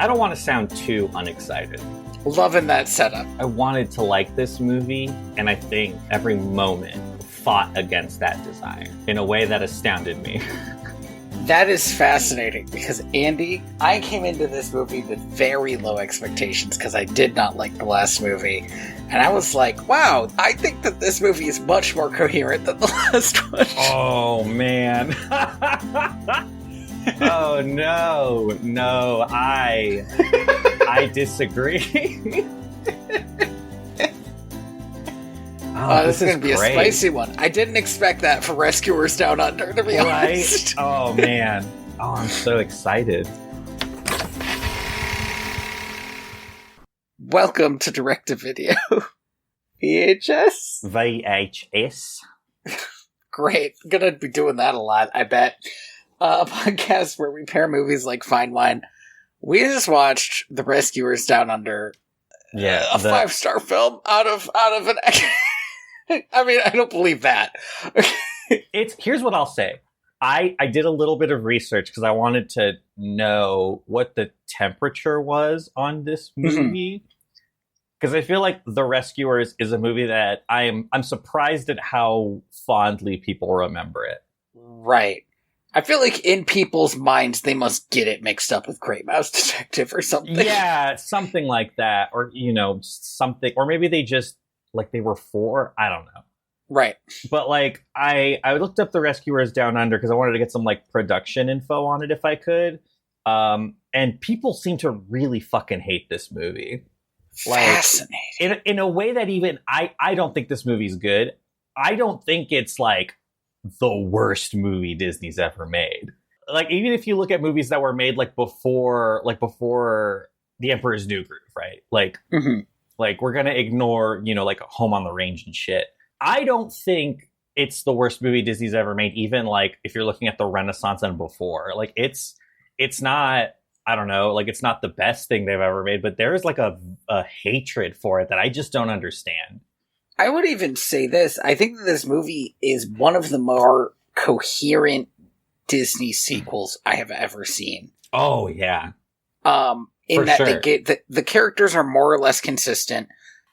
I don't want to sound too unexcited. Loving that setup. I wanted to like this movie, and I think every moment fought against that desire in a way that astounded me. That is fascinating because, Andy, I came into this movie with very low expectations because I did not like the last movie. And I was like, wow, I think that this movie is much more coherent than the last one. Oh, man. Oh, no, I disagree. This is going to be great. A spicy one. I didn't expect that for Rescuers Down Under, to be honest. Oh, man. Oh, I'm so excited. Welcome to Direct-to-Video. VHS? VHS. Great. I'm going to be doing that a lot, I bet. A podcast where we pair movies like fine wine. We just watched The Rescuers Down Under. Yeah. A 5-star film out of an... I mean, I don't believe that. Here's what I'll say. I did a little bit of research because I wanted to know what the temperature was on this movie. Because I feel like The Rescuers is a movie that I'm surprised at how fondly people remember it. Right. I feel like in people's minds, they must get it mixed up with Great Mouse Detective or something. Yeah, something like that. Or, something. Or maybe they just, they were 4. I don't know. Right. But, I looked up The Rescuers Down Under because I wanted to get some, production info on it if I could. And people seem to really fucking hate this movie. Fascinating. In a way that even I don't think this movie's good. I don't think it's, the worst movie Disney's ever made. Even if you look at movies that were made before The Emperor's New Groove, right? We're gonna ignore, Home on the Range and shit. I don't think it's the worst movie Disney's ever made, even if you're looking at the Renaissance and before. It's not, I don't know, it's not the best thing they've ever made, but there is a hatred for it that I just don't understand. I would even say this. I think that this movie is one of the more coherent Disney sequels I have ever seen. Oh, yeah. In that they get the characters are more or less consistent,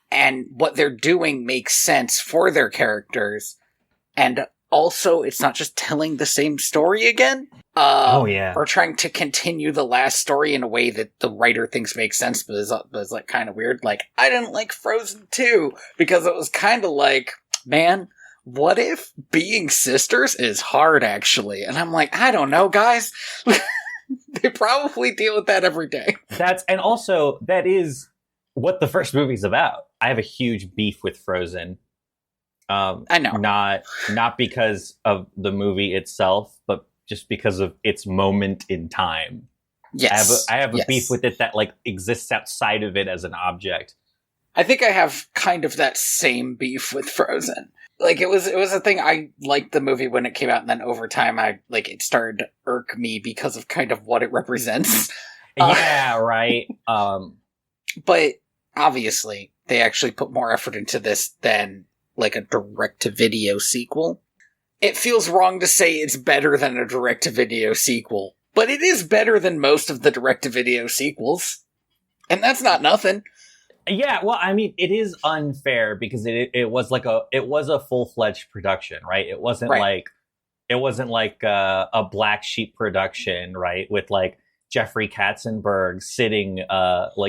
and what they're doing makes sense for their characters, and also it's not just telling the same story again. Or trying to continue the last story in a way that the writer thinks makes sense, but is kind of weird. I didn't like Frozen 2 because it was kind of man, what if being sisters is hard actually? And I'm I don't know, guys. They probably deal with that every day. That is what the first movie's about. I have a huge beef with Frozen. I know. Not because of the movie itself, but just because of its moment in time. Yes. I have a beef with it that exists outside of it as an object. I think I have kind of that same beef with Frozen. It was a thing. I liked the movie when it came out, and then over time it started to irk me because of kind of what it represents. Yeah, right. But obviously they actually put more effort into this than a direct-to-video sequel. It feels wrong to say it's better than a direct-to-video sequel, but it is better than most of the direct-to-video sequels. And that's not nothing. Yeah, well, I mean, it is unfair because it was a full-fledged production, right? It wasn't a black sheep production, right? With Jeffrey Katzenberg sitting,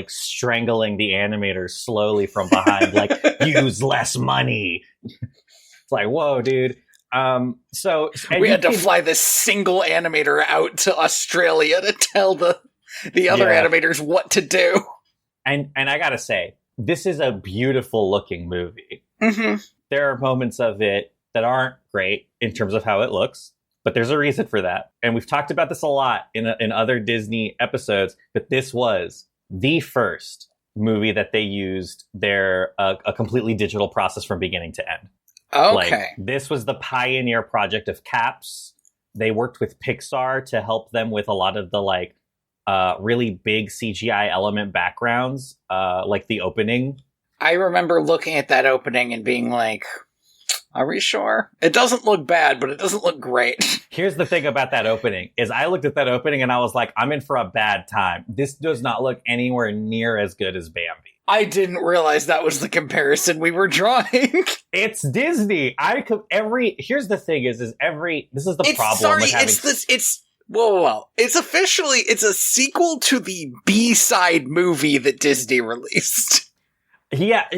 strangling the animators slowly from behind, use less money. It's whoa, dude. We had to fly this single animator out to Australia to tell the other animators what to do. And I gotta say, this is a beautiful looking movie. Mm-hmm. There are moments of it that aren't great in terms of how it looks, but there's a reason for that. And we've talked about this a lot in other Disney episodes, but this was the first movie that they used a completely digital process from beginning to end. Okay. This was the pioneer project of CAPS. They worked with Pixar to help them with a lot of the really big CGI element backgrounds, the opening. I remember looking at that opening and being Are we sure? It doesn't look bad, but it doesn't look great. Here's the thing about that opening, is I looked at that opening and I was like, I'm in for a bad time. This does not look anywhere near as good as Bambi. I didn't realize that was the comparison we were drawing. It's Disney. Here's the thing is this is the problem with having... Whoa. It's a sequel to the B-side movie that Disney released. Yeah.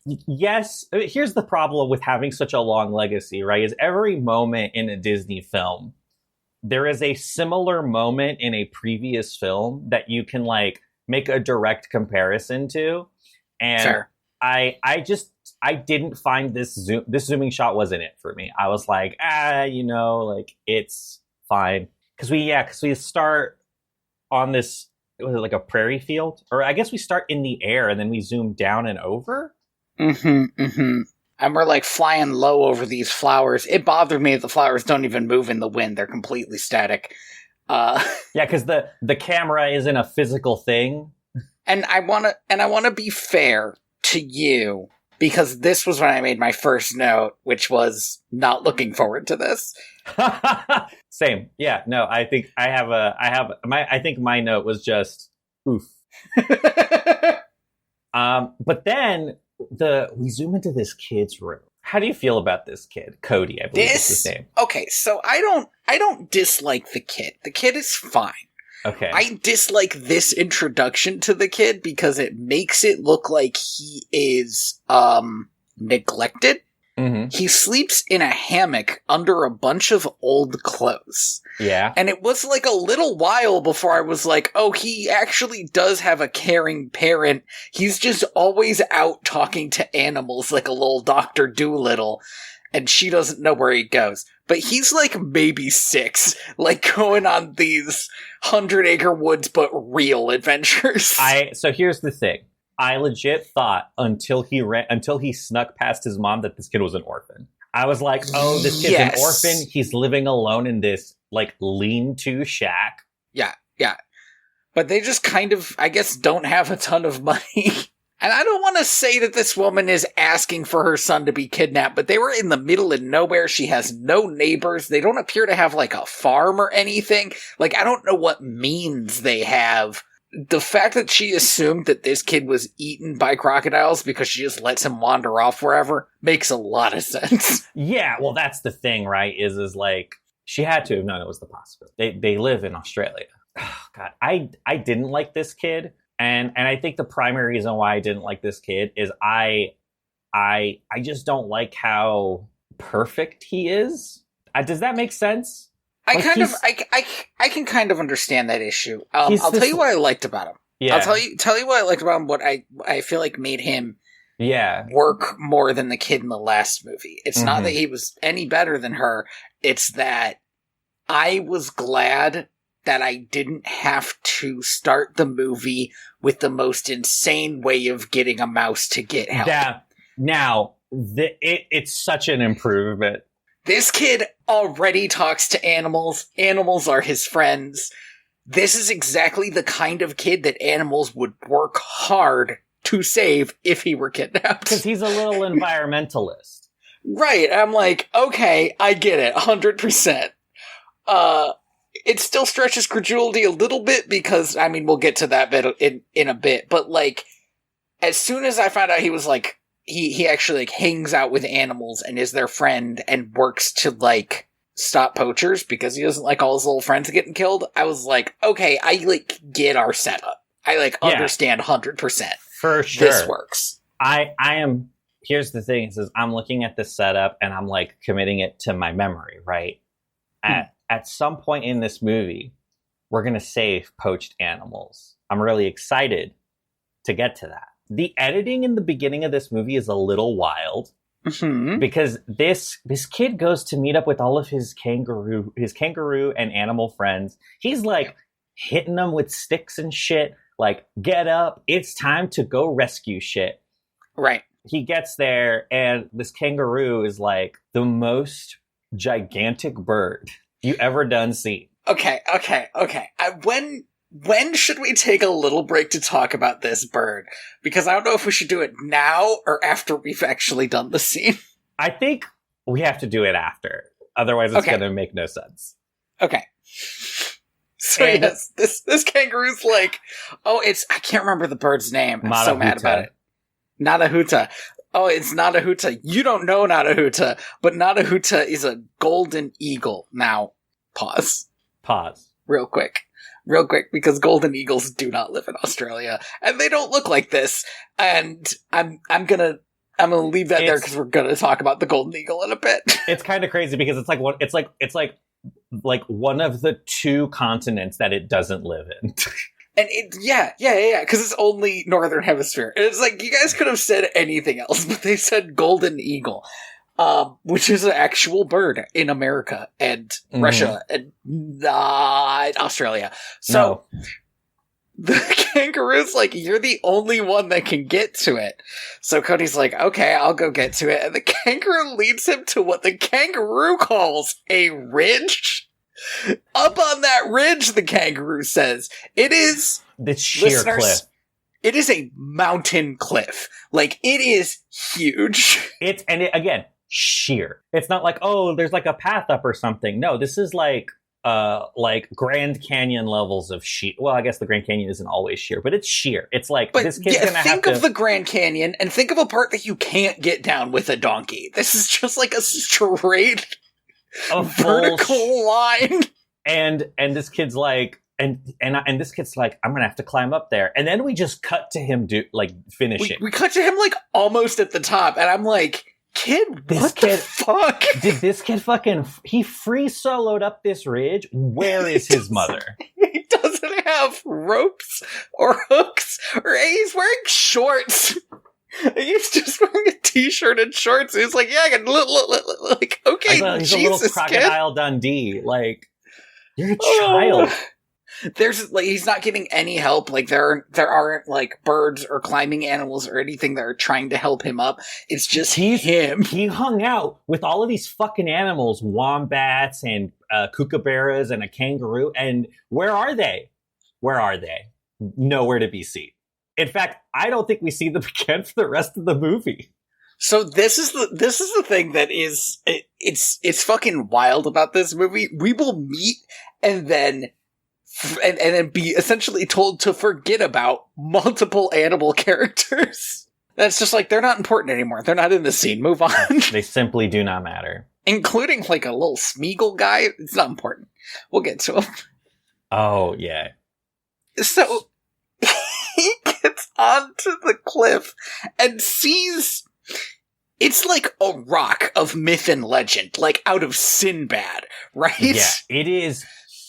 Yes. Here's the problem with having such a long legacy, right? Is every moment in a Disney film, there is a similar moment in a previous film that you can like make a direct comparison to. And sure. I didn't find this zooming shot wasn't it for me. I was like, like it's fine. Cause we start on this, was it like a prairie field? Or I guess we start in the air and then we zoom down and over? And we're like flying low over these flowers. It bothered me that the flowers don't even move in the wind. They're completely static. Yeah, because the camera isn't a physical thing. And I wanna be fair to you, because this was when I made my first note, which was not looking forward to this. Same. Yeah, no, I think I think my note was just oof. But then we zoom into this kid's room. How do you feel about this kid? Cody, I believe is his name. Okay, so I don't dislike the kid. The kid is fine. Okay. I dislike this introduction to the kid because it makes it look like he is neglected. Mm-hmm. He sleeps in a hammock under a bunch of old clothes. Yeah. And it was like a little while before I was like, oh, he actually does have a caring parent. He's just always out talking to animals like a little Dr. Doolittle. And she doesn't know where he goes. But he's like maybe 6, like going on these 100-acre woods but real adventures. So here's the thing. I legit thought until he snuck past his mom that this kid was an orphan. I was like, oh, this kid's an orphan. He's living alone in this like lean-to shack. Yeah. But they just kind of, I guess, don't have a ton of money. And I don't want to say that this woman is asking for her son to be kidnapped, but they were in the middle of nowhere. She has no neighbors. They don't appear to have like a farm or anything. Like, I don't know what means they have. The fact that she assumed that this kid was eaten by crocodiles because she just lets him wander off wherever makes a lot of sense. Yeah, well, that's the thing, right? Is like, she had to have known it was the possibility. They live in Australia. Oh, God, I didn't like this kid. And I think the primary reason why I didn't like this kid is I just don't like how perfect he is. Does that make sense? I can kind of understand that issue. I'll tell you what I liked about him. Yeah. I'll tell you what I liked about him. What I feel like made him work more than the kid in the last movie. It's not that he was any better than her. It's that I was glad that I didn't have to start the movie with the most insane way of getting a mouse to get help. It's such an improvement. This kid already talks to animals. Animals are his friends. This is exactly the kind of kid that animals would work hard to save if he were kidnapped. Because he's a little environmentalist. Right. I'm like, okay, I get it. 100%. It still stretches credulity a little bit because, I mean, we'll get to that bit in a bit. But, like, as soon as I found out he was, like, he actually, like, hangs out with animals and is their friend and works to, like, stop poachers because he doesn't like all his little friends getting killed, I was like, okay, I, like, get our setup. I, like, understand 100%. For sure. This works. Here's the thing, is I'm looking at this setup and I'm, like, committing it to my memory, right? At some point in this movie, we're going to save poached animals. I'm really excited to get to that. The editing in the beginning of this movie is a little wild because this kid goes to meet up with all of his kangaroo and animal friends. He's like hitting them with sticks and shit. Like, get up. It's time to go rescue shit. Right. He gets there and this kangaroo is like the most gigantic bird you ever done seen. Okay. When should we take a little break to talk about this bird? Because I don't know if we should do it now or after we've actually done the scene. I think we have to do it after. Otherwise, it's going to make no sense. Okay. So yes, this kangaroo's like, I can't remember the bird's name. I'm so mad about it. Nadahuta. Oh, it's Nadahuta. You don't know Nadahuta, but Nadahuta is a golden eagle. Now, pause. Real quick, because golden eagles do not live in Australia, and they don't look like this. And I'm gonna leave that there because we're gonna talk about the golden eagle in a bit. It's kind of crazy because it's like one of the two continents that it doesn't live in. And because it's only Northern Hemisphere. And it's like, you guys could have said anything else, but they said golden eagle, which is an actual bird in America and Russia and not Australia. So the kangaroo's like, you're the only one that can get to it. So Cody's like, okay, I'll go get to it. And the kangaroo leads him to what the kangaroo calls a ridge. Up on that ridge, the kangaroo says, it is this sheer cliff. It is a mountain cliff. Like, it is huge. Again, sheer. It's not like, there's like a path up or something. No, this is like Grand Canyon levels of sheer. Well, I guess the Grand Canyon isn't always sheer, but it's sheer. It's like, this kid's gonna think of the Grand Canyon and think of a part that you can't get down with a donkey. This is just like a straight vertical line. And this kid's like, and this kid's like, I'm gonna have to climb up there. And then we just cut to him finishing. We cut to him like almost at the top, and I'm like, the fuck? Did this kid he free soloed up this ridge? Where is his mother? He doesn't have ropes or hooks, or he's wearing shorts. He's just wearing a t-shirt and shorts. He's like, I can like, okay, he's a little Crocodile Dundee. Like, you're a child. There's like, he's not getting any help. Like, there aren't like birds or climbing animals or anything that are trying to help him up. It's just him. He hung out with all of these fucking animals, wombats and kookaburras and a kangaroo. And where are they? Nowhere to be seen. In fact, I don't think we see them again for the rest of the movie. So this is the thing that is it's fucking wild about this movie. We will meet and then be essentially told to forget about multiple animal characters. That's just like, they're not important anymore. They're not in the scene. Move on. They simply do not matter. Including like a little Smeagol guy. It's not important. We'll get to him. Oh yeah. So he gets onto the cliff and sees, it's like a rock of myth and legend, like out of Sinbad, right? Yeah, it is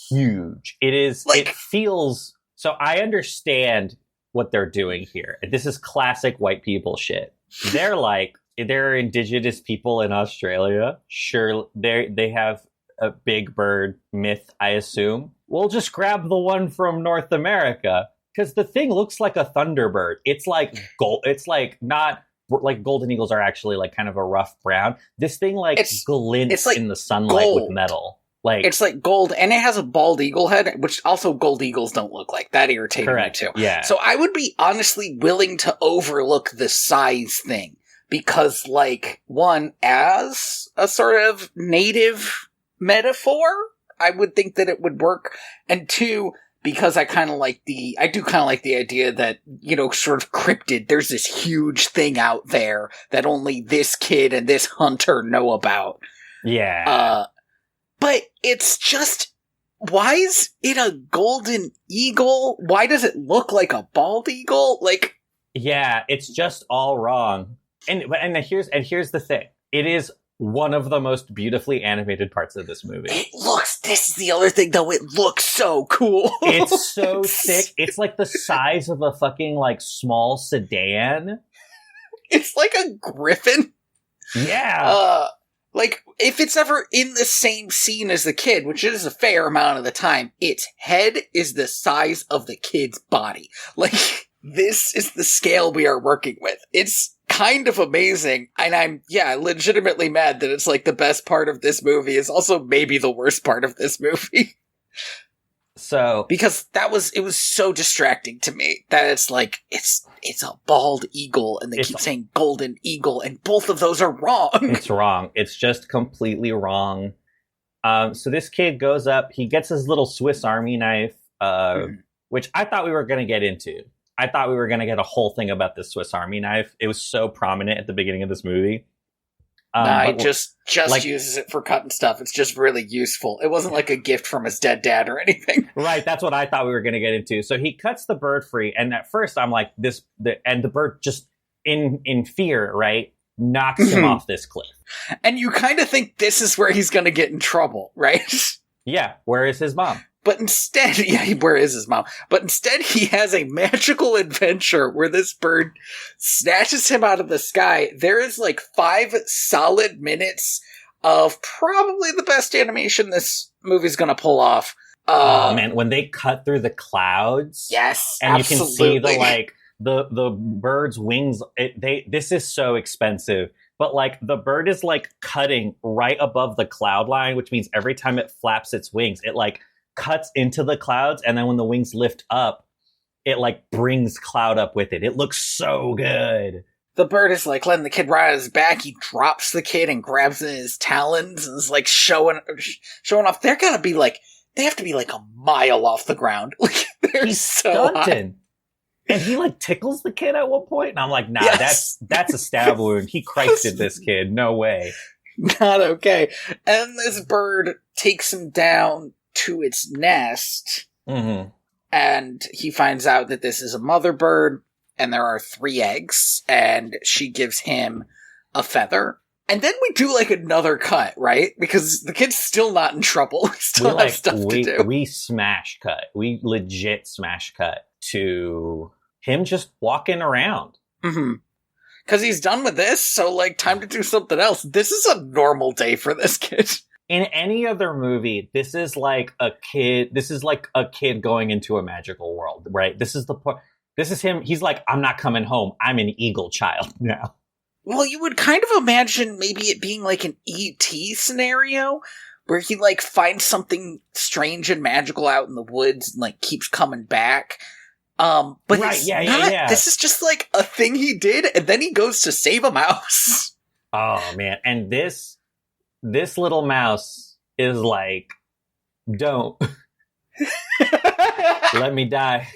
huge. It is, like, it feels, so I understand what they're doing here. This is classic white people shit. They're indigenous people in Australia. Sure, they have a big bird myth, I assume. We'll just grab the one from North America. Because the thing looks like a thunderbird. It's like gold. It's like not like golden eagles are actually like kind of a rough brown. This thing glints like in the sunlight gold. With metal. Like, it's like gold, and it has a bald eagle head, which also gold eagles don't look like. That irritated me too. Yeah. So I would be honestly willing to overlook the size thing because, like, one, as a sort of native metaphor, I would think that it would work, and two, because I do kind of like the idea that, sort of cryptid, there's this huge thing out there that only this kid and this hunter know about. Yeah. But it's just, why is it a golden eagle? Why does it look like a bald eagle? Like, yeah, it's just all wrong. And here's the thing. It is one of the most beautifully animated parts of this movie. This is the other thing though, it looks so cool. It's so sick. It's like the size of a fucking like small sedan. It's like a griffin. Yeah. Like, if it's ever in the same scene as the kid, which it is a fair amount of the time, its head is the size of the kid's body. Like, this is the scale we are working with. It's kind of amazing, and I'm legitimately mad that it's like the best part of this movie is also maybe the worst part of this movie. So because it was so distracting to me that it's like it's a bald eagle and they keep saying golden eagle and both of those are wrong. It's wrong. It's just completely wrong. So this kid goes up, he gets his little Swiss Army knife, which I thought we were going to get into. I thought we were going to get a whole thing about this Swiss Army knife. It was so prominent at the beginning of this movie. He just like, uses it for cutting stuff. It's just really useful. It wasn't like a gift from his dead dad or anything. Right, that's what I thought we were going to get into. So he cuts the bird free, and at first I'm like, and the bird just, in fear, right, knocks him off this cliff. And you kind of think this is where he's going to get in trouble, right? Yeah, where is his mom? But instead, where is his mom? But instead, he has a magical adventure where this bird snatches him out of the sky. There is like 5 solid minutes of probably the best animation this movie's gonna pull off. Oh man, when they cut through the clouds, yes, and absolutely. You can see the bird's wings. This is so expensive. But, like, the bird is, like, cutting right above the cloud line, which means every time it flaps its wings, it, like, cuts into the clouds, and then when the wings lift up, it, like, brings cloud up with it. It looks so good. The bird is, like, letting the kid ride on his back. He drops the kid and grabs in his talons and is, like, showing off. They have to be, like, a mile off the ground. Like, they're He's so stunting. High. And he, like, tickles the kid at one point, and I'm like, nah, yes. that's a stab wound. He Christed this kid. No way. Not okay. And this bird takes him down to its nest, and he finds out that this is a mother bird, and there are 3 eggs, and she gives him a feather. And then we do, like, another cut, right? Because the kid's still not in trouble. We still have stuff to do. We smash cut. We legit smash cut to him just walking around. Because he's done with this, so, like, time to do something else. This is a normal day for this kid. In any other movie, this is like a kid going into a magical world, right? This is the point. This is him. He's like, I'm not coming home. I'm an eagle child now. Well, you would kind of imagine maybe it being like an E.T. scenario where he, like, finds something strange and magical out in the woods and, like, keeps coming back. But right, yeah. This is just, like, a thing he did, and then he goes to save a mouse. Oh, man. And this little mouse is like, don't. Let me die.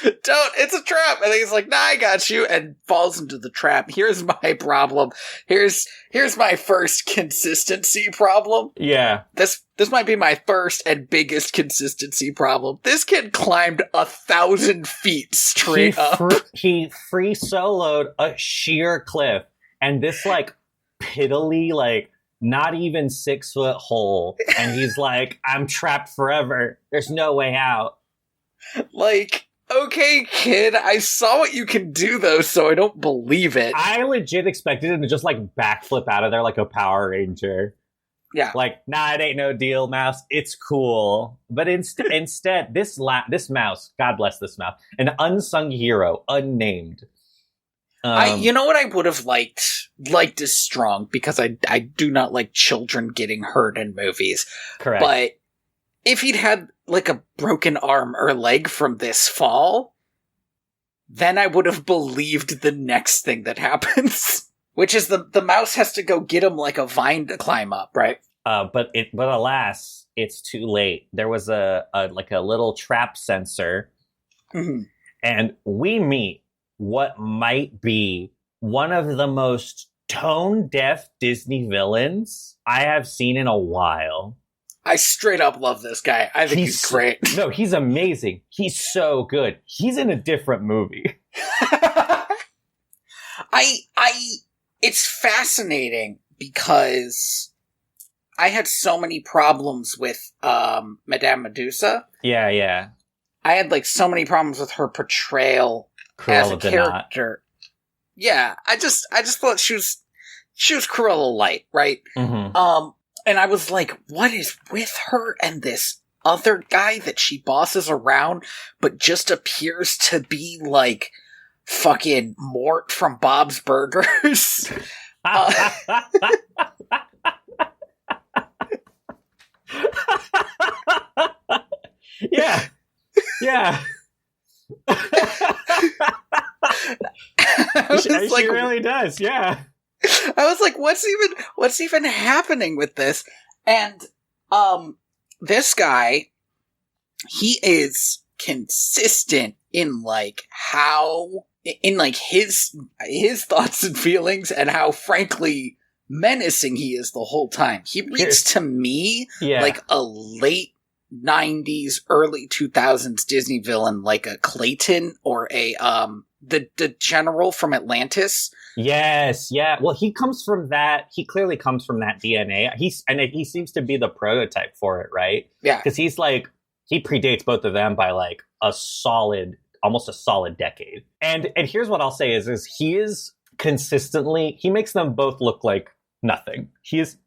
Don't, it's a trap. And he's like, nah, I got you, and falls into the trap. Here's my problem. Here's my first consistency problem. Yeah. This might be my first and biggest consistency problem. This kid climbed 1,000 feet straight up. He free soloed a sheer cliff, and this, like, piddly, like, not even 6 foot hole, and he's like, I'm trapped forever. There's no way out. Like, okay, kid, I saw what you can do, though, so I don't believe it. I legit expected him to just, like, backflip out of there like a Power Ranger. Yeah. Like, nah, it ain't no deal, mouse. It's cool. But instead, this mouse, God bless this mouse, an unsung hero, unnamed. You know what I would have liked is strong, because I do not like children getting hurt in movies. Correct. But if he'd had, like, a broken arm or leg from this fall, then I would have believed the next thing that happens. Which is the mouse has to go get him, like, a vine to climb up, right? But alas, it's too late. There was a little trap sensor, and we meet what might be one of the most tone-deaf Disney villains I have seen in a while. I straight up love this guy. I think he's great. No, he's amazing. He's so good. He's in a different movie. It's fascinating because I had so many problems with Madame Medusa. Yeah. I had, like, so many problems with her portrayal as a character. Yeah, I just thought she was Cruella light, right? And I was like, what is with her and this other guy that she bosses around, but just appears to be like fucking Mort from Bob's Burgers? Yeah. Yeah. She really does, yeah. I was like, what's even happening with this? And this guy, he is consistent in his thoughts and feelings, and how frankly menacing he is the whole time. He reads to me like a late 90s, early 2000s Disney villain, like a Clayton or a the general from Atlantis. Yes, yeah. Well, he comes from that. He clearly comes from that DNA. He seems to be the prototype for it, right? Yeah, because he predates both of them by like almost a solid decade. And here's what I'll say is he is consistently, he makes them both look like nothing. He is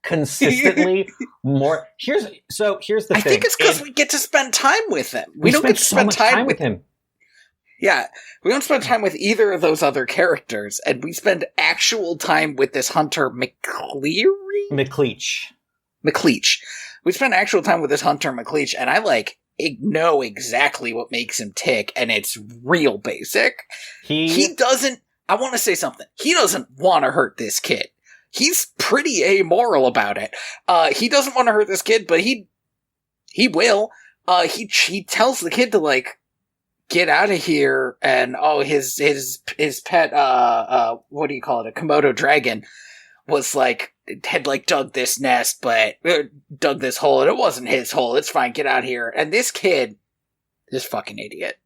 consistently more. Here's the thing. I think it's because we get to spend time with him. We don't get to spend time with him. Yeah, we don't spend time with either of those other characters, and we spend actual time with this hunter McLeach. We spend actual time with this hunter McLeach, and I know exactly what makes him tick, and it's real basic. He doesn't. I want to say something. He doesn't want to hurt this kid. He's pretty amoral about it. He doesn't want to hurt this kid, but he will. He tells the kid to get out of here, and his pet what do you call it, a Komodo dragon had dug this nest, but dug this hole, and it wasn't his hole. It's fine, get out of here. And this kid, this fucking idiot.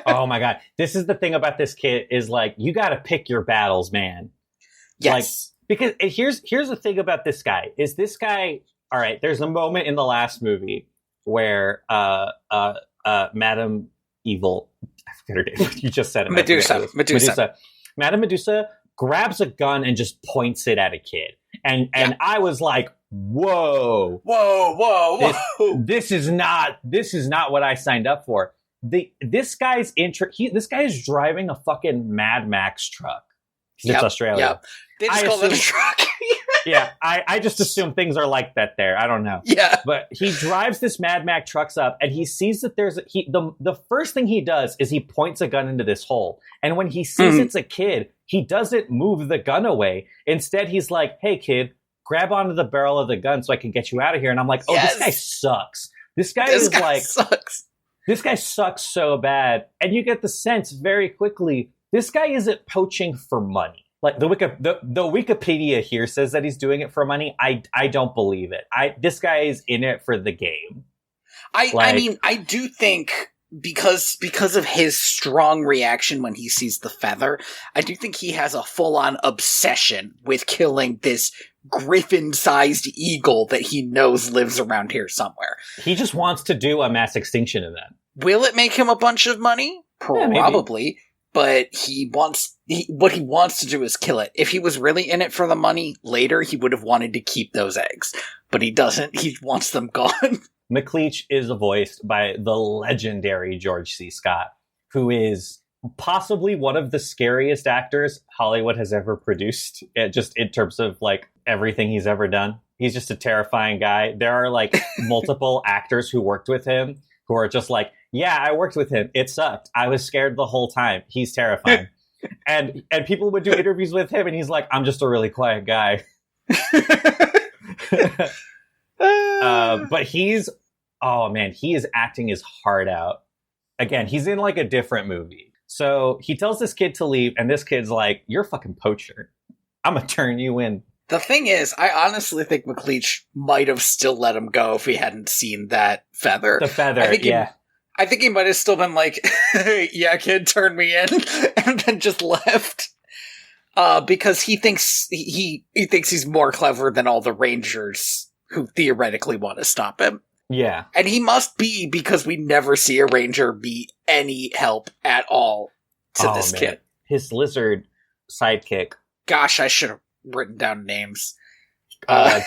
Oh my god, this is the thing about this kid is you got to pick your battles, man. Yes, because here's the thing about this guy is all right, there's a moment in the last movie where Madam Evil, I forget her name. You just said it. Medusa. Madam Medusa grabs a gun and just points it at a kid. And I was like, whoa. This is not what I signed up for. This guy is driving a fucking Mad Max truck. It's Australia. Yep. They just call it a truck. Yeah, I just assume things are like that there. I don't know. Yeah. But he drives this Mad Max trucks up, and he sees that the first thing he does is he points a gun into this hole. And when he sees it's a kid, he doesn't move the gun away. Instead, he's like, hey, kid, grab onto the barrel of the gun so I can get you out of here. And I'm like, this guy sucks. This guy sucks. This guy sucks so bad. And you get the sense very quickly, this guy isn't poaching for money. The Wikipedia here says that he's doing it for money. I don't believe it. This guy is in it for the game. I mean, I do think because of his strong reaction when he sees the feather, I do think he has a full-on obsession with killing this griffin-sized eagle that he knows lives around here somewhere. He just wants to do a mass extinction event. Will it make him a bunch of money? Probably. Yeah, but what he wants to do is kill it. If he was really in it for the money, later he would have wanted to keep those eggs. But he doesn't. He wants them gone. McLeach is voiced by the legendary George C. Scott, who is possibly one of the scariest actors Hollywood has ever produced, just in terms of everything he's ever done. He's just a terrifying guy. There are multiple actors who worked with him who are just yeah, I worked with him. It sucked. I was scared the whole time. He's terrifying. and people would do interviews with him, and he's like, I'm just a really quiet guy. But he is acting his heart out. Again, he's in a different movie. So he tells this kid to leave, and this kid's like, you're a fucking poacher. I'm going to turn you in. The thing is, I honestly think McLeach might have still let him go if he hadn't seen that feather. The feather, I think he might have still been like, yeah, kid, turn me in, and then just left. Because he thinks he's more clever than all the Rangers who theoretically want to stop him. Yeah. And he must be, because we never see a Ranger be any help at all to this kid. His lizard sidekick. Gosh, I should have written down names.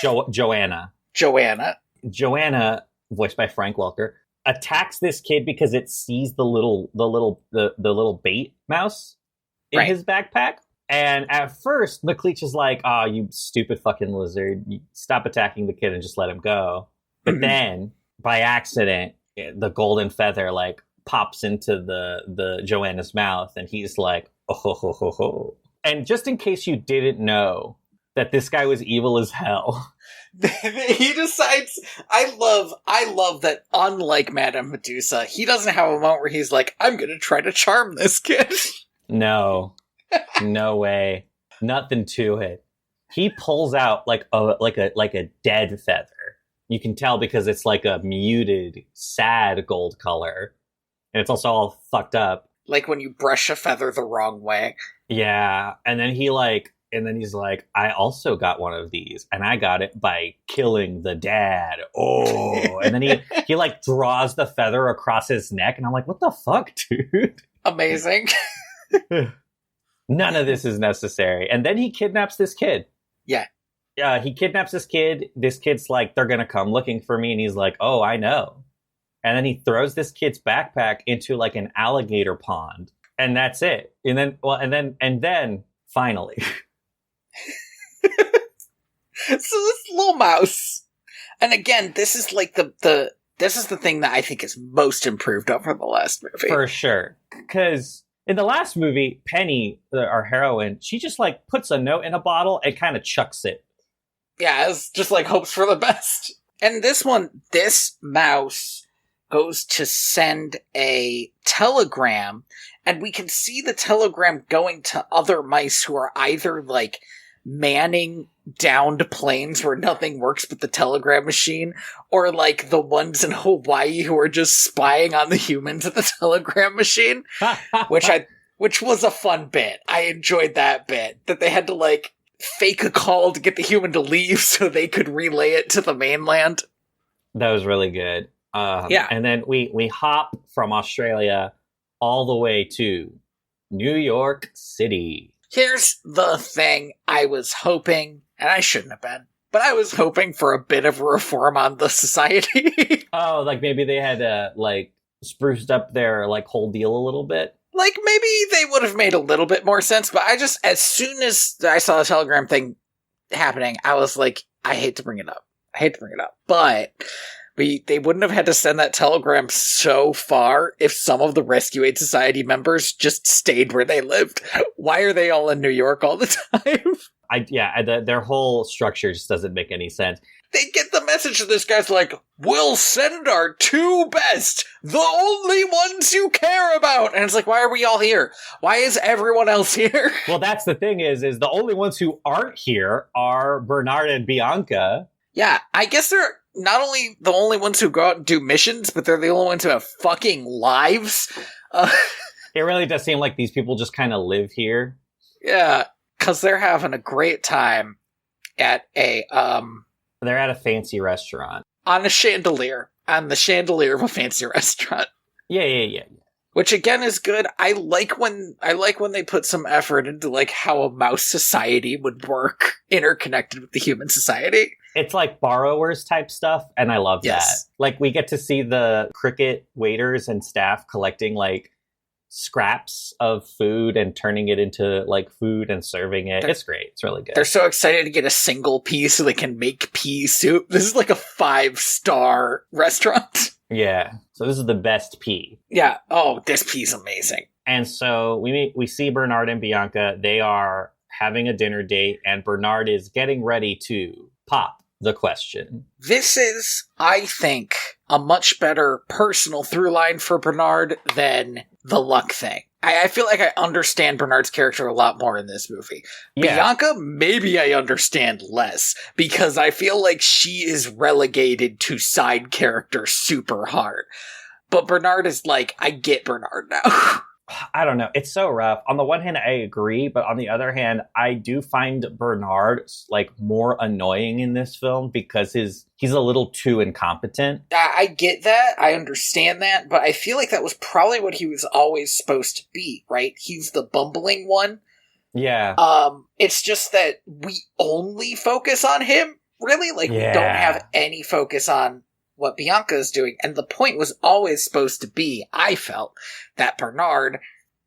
Joanna. Joanna, voiced by Frank Welker, attacks this kid because it sees the little bait mouse in his backpack. And at first, McLeach is like, you stupid fucking lizard. You stop attacking the kid and just let him go. But then by accident, the golden feather like pops into the Joanna's mouth, and he's like, oh ho ho ho ho. And just in case you didn't know that this guy was evil as hell, he decides. I love that. Unlike Madame Medusa, he doesn't have a moment where he's like, "I'm gonna try to charm this kid." No way, nothing to it. He pulls out like a dead feather. You can tell because it's like a muted, sad gold color, and it's also all fucked up. Like when you brush a feather the wrong way. Yeah, and then he's like, I also got one of these, and I got it by killing the dad. Oh, and then he like draws the feather across his neck, and I'm like, what the fuck, dude? Amazing. None of this is necessary. And then he kidnaps this kid. Yeah. He kidnaps this kid. This kid's like, they're gonna come looking for me, and he's like, oh, I know. And then he throws this kid's backpack into like an alligator pond, and that's it. And then finally. So this little mouse, and again, this is like this is the thing that I think is most improved over the last movie. For sure. Because in the last movie, Penny, our heroine, she just like puts a note in a bottle and kind of chucks it. Yeah, it's just like hopes for the best. And this one, this mouse goes to send a telegram, and we can see the telegram going to other mice who are either like manning downed planes where nothing works but the telegram machine, or like the ones in Hawaii who are just spying on the humans at the telegram machine, which was a fun bit. I enjoyed that bit, that they had to like fake a call to get the human to leave so they could relay it to the mainland. That was really good. Yeah. And then we hop from Australia all the way to New York City. Here's the thing. I was hoping, and I shouldn't have been, but I was hoping for a bit of a reform on the society. Oh, like maybe they had like spruced up their like whole deal a little bit. Like maybe they would have made a little bit more sense, but I just, as soon as I saw the telegram thing happening, I was like, I hate to bring it up. But they wouldn't have had to send that telegram so far if some of the Rescue Aid Society members just stayed where they lived. Why are they all in New York all the time? Their whole structure just doesn't make any sense. They get the message that this guy's like, we'll send our two best, the only ones you care about. And it's like, why are we all here? Why is everyone else here? Well, that's the thing is the only ones who aren't here are Bernard and Bianca. Yeah, I guess they're not only the only ones who go out and do missions, but they're the only ones who have fucking lives. It really does seem like these people just kind of live here. Yeah, because they're having a great time at a, They're at a fancy restaurant. On the chandelier of a fancy restaurant. Yeah. Which again is good. I like when they put some effort into like how a mouse society would work interconnected with the human society. It's like borrowers type stuff, and I love that. Like we get to see the cricket waiters and staff collecting like scraps of food and turning it into like food and serving it. It's great. It's really good. They're so excited to get a single pea so they can make pea soup. This is like a 5-star restaurant. Yeah. So this is the best pea. Yeah. Oh, this pea's amazing. And so we see Bernard and Bianca. They are having a dinner date, and Bernard is getting ready to pop the question. This is, I think, a much better personal through line for Bernard than the luck thing. I feel like I understand Bernard's character a lot more in this movie. Yeah. Bianca, maybe I understand less, because I feel like she is relegated to side character super hard. But Bernard is like, I get Bernard now. I don't know. It's so rough. On the one hand, I agree, but on the other hand, I do find Bernard like more annoying in this film because he's a little too incompetent. I get that. I understand that, but I feel like that was probably what he was always supposed to be, right? He's the bumbling one. Yeah. It's just that we only focus on him, really? Like, we don't have any focus on what Bianca is doing. And the point was always supposed to be, I felt, that Bernard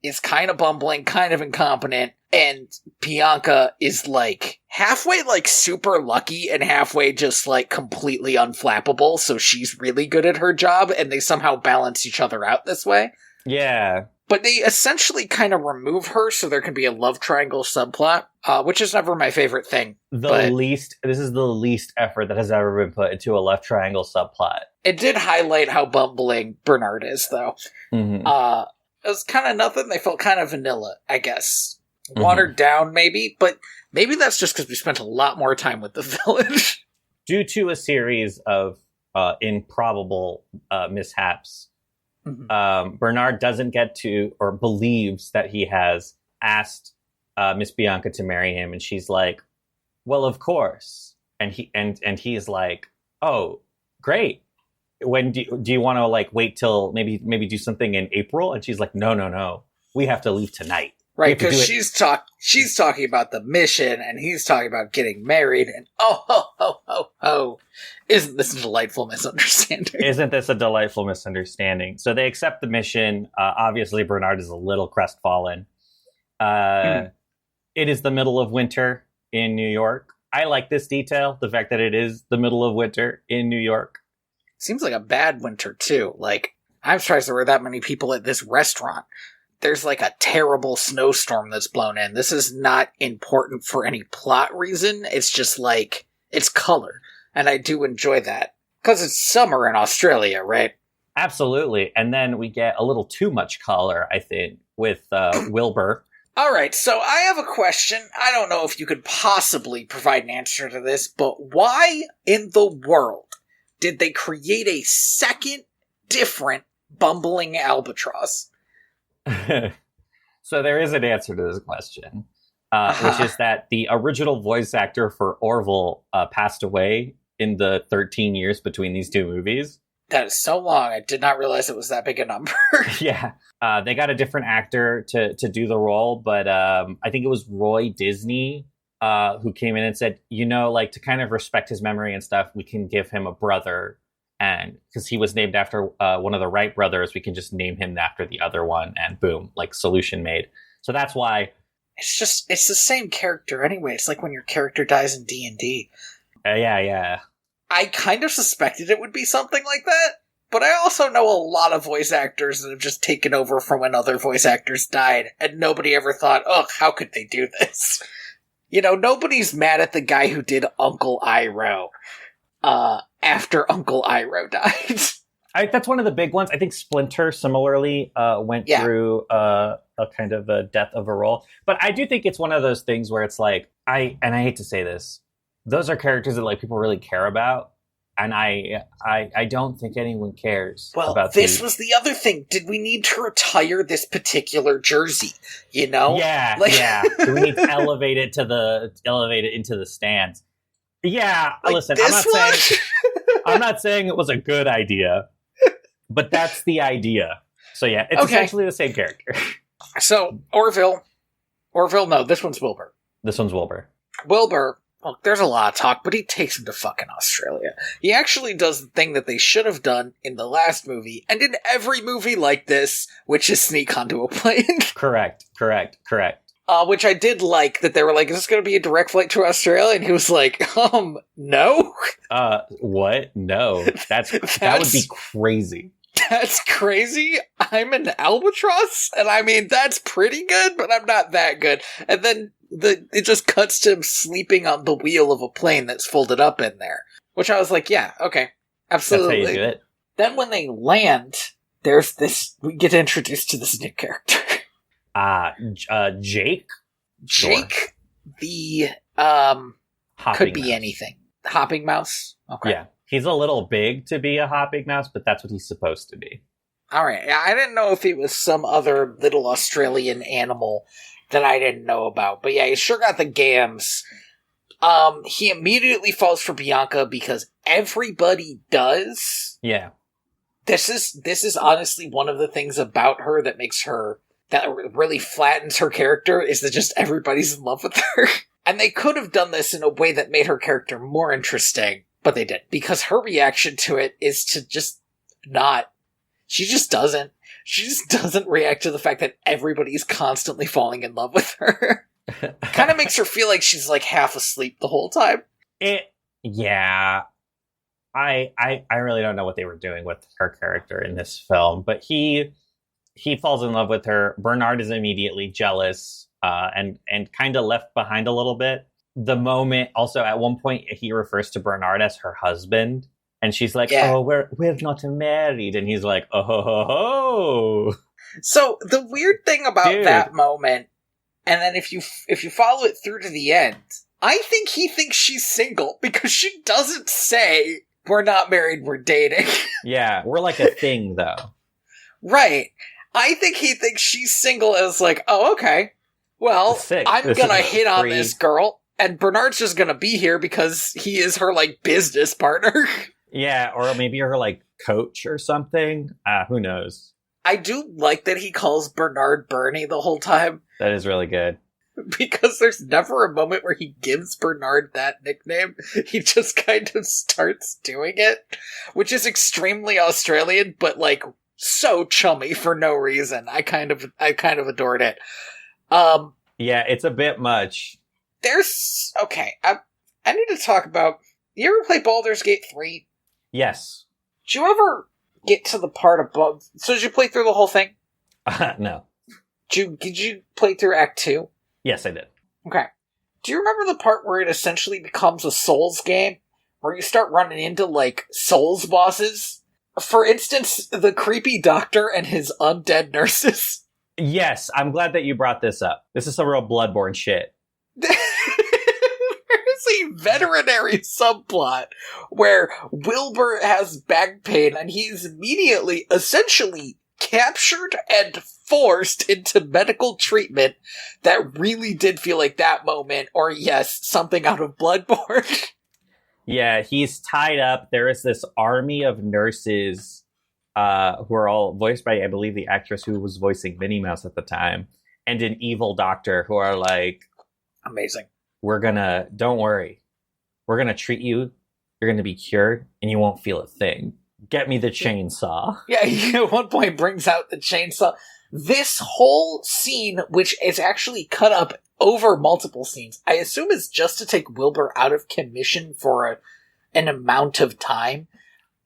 is kind of bumbling, kind of incompetent, and Bianca is like halfway like super lucky and halfway just like completely unflappable, so she's really good at her job, and they somehow balance each other out this way. Yeah. But they essentially kind of remove her so there can be a love triangle subplot, which is never my favorite thing. This is the least effort that has ever been put into a love triangle subplot. It did highlight how bumbling Bernard is, though. Mm-hmm. It was kind of nothing. They felt kind of vanilla, I guess. Watered down, maybe, but maybe that's just because we spent a lot more time with the village. Due to a series of improbable mishaps, Bernard doesn't get to, or believes that he has asked Miss Bianca to marry him, and she's like, "Well, of course." And he's like, "Oh, great. When do you want to like wait till maybe do something in April?" And she's like, "No. We have to leave tonight." Right, because she's talking about the mission, and he's talking about getting married, and isn't this a delightful misunderstanding? Isn't this a delightful misunderstanding? So they accept the mission. Obviously, Bernard is a little crestfallen. It is the middle of winter in New York. I like this detail, the fact that it is the middle of winter in New York. Seems like a bad winter, too. Like, I'm surprised there were that many people at this restaurant. There's like a terrible snowstorm that's blown in. This is not important for any plot reason. It's just like, it's color. And I do enjoy that. Because it's summer in Australia, right? Absolutely. And then we get a little too much color, I think, with Wilbur. All right, so I have a question. I don't know if you could possibly provide an answer to this, but why in the world did they create a second different bumbling albatross? So there is an answer to this question, which is that the original voice actor for Orville passed away in the 13 years between these two movies. That is so long. I did not realize it was that big a number. Yeah. They got a different actor to do the role, but I think it was Roy Disney who came in and said, like to kind of respect his memory and stuff, we can give him a brother. And because he was named after one of the Wright brothers, we can just name him after the other one, and boom, like solution made. So that's why it's the same character anyway. It's like when your character dies in D&D. Yeah. I kind of suspected it would be something like that, but I also know a lot of voice actors that have just taken over from when other voice actors died, and nobody ever thought, "Ugh, how could they do this?" Nobody's mad at the guy who did Uncle Iroh. After Uncle Iroh died. That's one of the big ones. I think Splinter similarly went through a kind of a death of a role. But I do think it's one of those things where it's like, I hate to say this, those are characters that like people really care about. And I don't think anyone cares about this. Was the other thing. Did we need to retire this particular jersey? Yeah, yeah. Do we need to elevate it into the stands? Yeah, like listen, I'm not saying it was a good idea, but that's the idea. So yeah, it's essentially the same character. So Orville, no, this one's Wilbur. Wilbur, well, there's a lot of talk, but he takes him to fucking Australia. He actually does the thing that they should have done in the last movie, and in every movie like this, which is sneak onto a plane. Correct. Which I did like, that they were like, "Is this going to be a direct flight to Australia?" And he was like, no. What? No. That would be crazy. That's crazy? I'm an albatross? And I mean, that's pretty good, but I'm not that good. And then it just cuts to him sleeping on the wheel of a plane that's folded up in there. Which I was like, yeah, okay. Absolutely. That's how you do it. Then when they land, there's this, we get introduced to this new character. Jake? Jake, the, could be anything. Hopping mouse? Okay. Yeah. He's a little big to be a hopping mouse, but that's what he's supposed to be. Alright. I didn't know if he was some other little Australian animal that I didn't know about. But yeah, he sure got the gams. He immediately falls for Bianca because everybody does. Yeah. This is honestly one of the things about her that makes her, that really flattens her character, is that just everybody's in love with her. And they could have done this in a way that made her character more interesting, but they didn't. Because her reaction to it is to just not. She just doesn't. She just doesn't react to the fact that everybody's constantly falling in love with her. Kind of makes her feel like she's like half asleep the whole time. Yeah. I really don't know what they were doing with her character in this film, but he falls in love with her. Bernard is immediately jealous and kind of left behind a little bit. The moment, also at one point, he refers to Bernard as her husband, and she's like, "Oh, we're not married," and he's like, "Oh, ho, ho, ho." So the weird thing about that moment, and then if you follow it through to the end, I think he thinks she's single because she doesn't say, "We're not married, we're dating." Yeah, we're like a thing, though. Right. I think he thinks she's single as like, oh, okay. Well, I'm gonna hit on this girl, and Bernard's just gonna be here because he is her, like, business partner. Yeah, or maybe her, like, coach or something. Who knows? I do like that he calls Bernard Bernie the whole time. That is really good. Because there's never a moment where he gives Bernard that nickname. He just kind of starts doing it, which is extremely Australian, but, like, so chummy for no reason. I kind of adored it. Yeah, it's a bit much. Okay, I need to talk about, you ever play Baldur's Gate 3? Yes. Did you ever get to the part above, so did you play through the whole thing? No. Did you play through Act 2? Yes, I did. Okay. Do you remember the part where it essentially becomes a Souls game? Where you start running into, like, Souls bosses? For instance, the creepy doctor and his undead nurses. Yes, I'm glad that you brought this up. This is some real Bloodborne shit. There's a veterinary subplot where Wilbur has back pain and he's immediately, essentially, captured and forced into medical treatment. That really did feel like that moment, or yes, something out of Bloodborne. Yeah, he's tied up. There is this army of nurses who are all voiced by, I believe, the actress who was voicing Minnie Mouse at the time, and an evil doctor who are like, amazing. Don't worry. We're gonna treat you. You're gonna be cured, and you won't feel a thing. Get me the chainsaw. Yeah, he at one point brings out the chainsaw. This whole scene, which is actually cut up over multiple scenes, I assume is just to take Wilbur out of commission for an amount of time.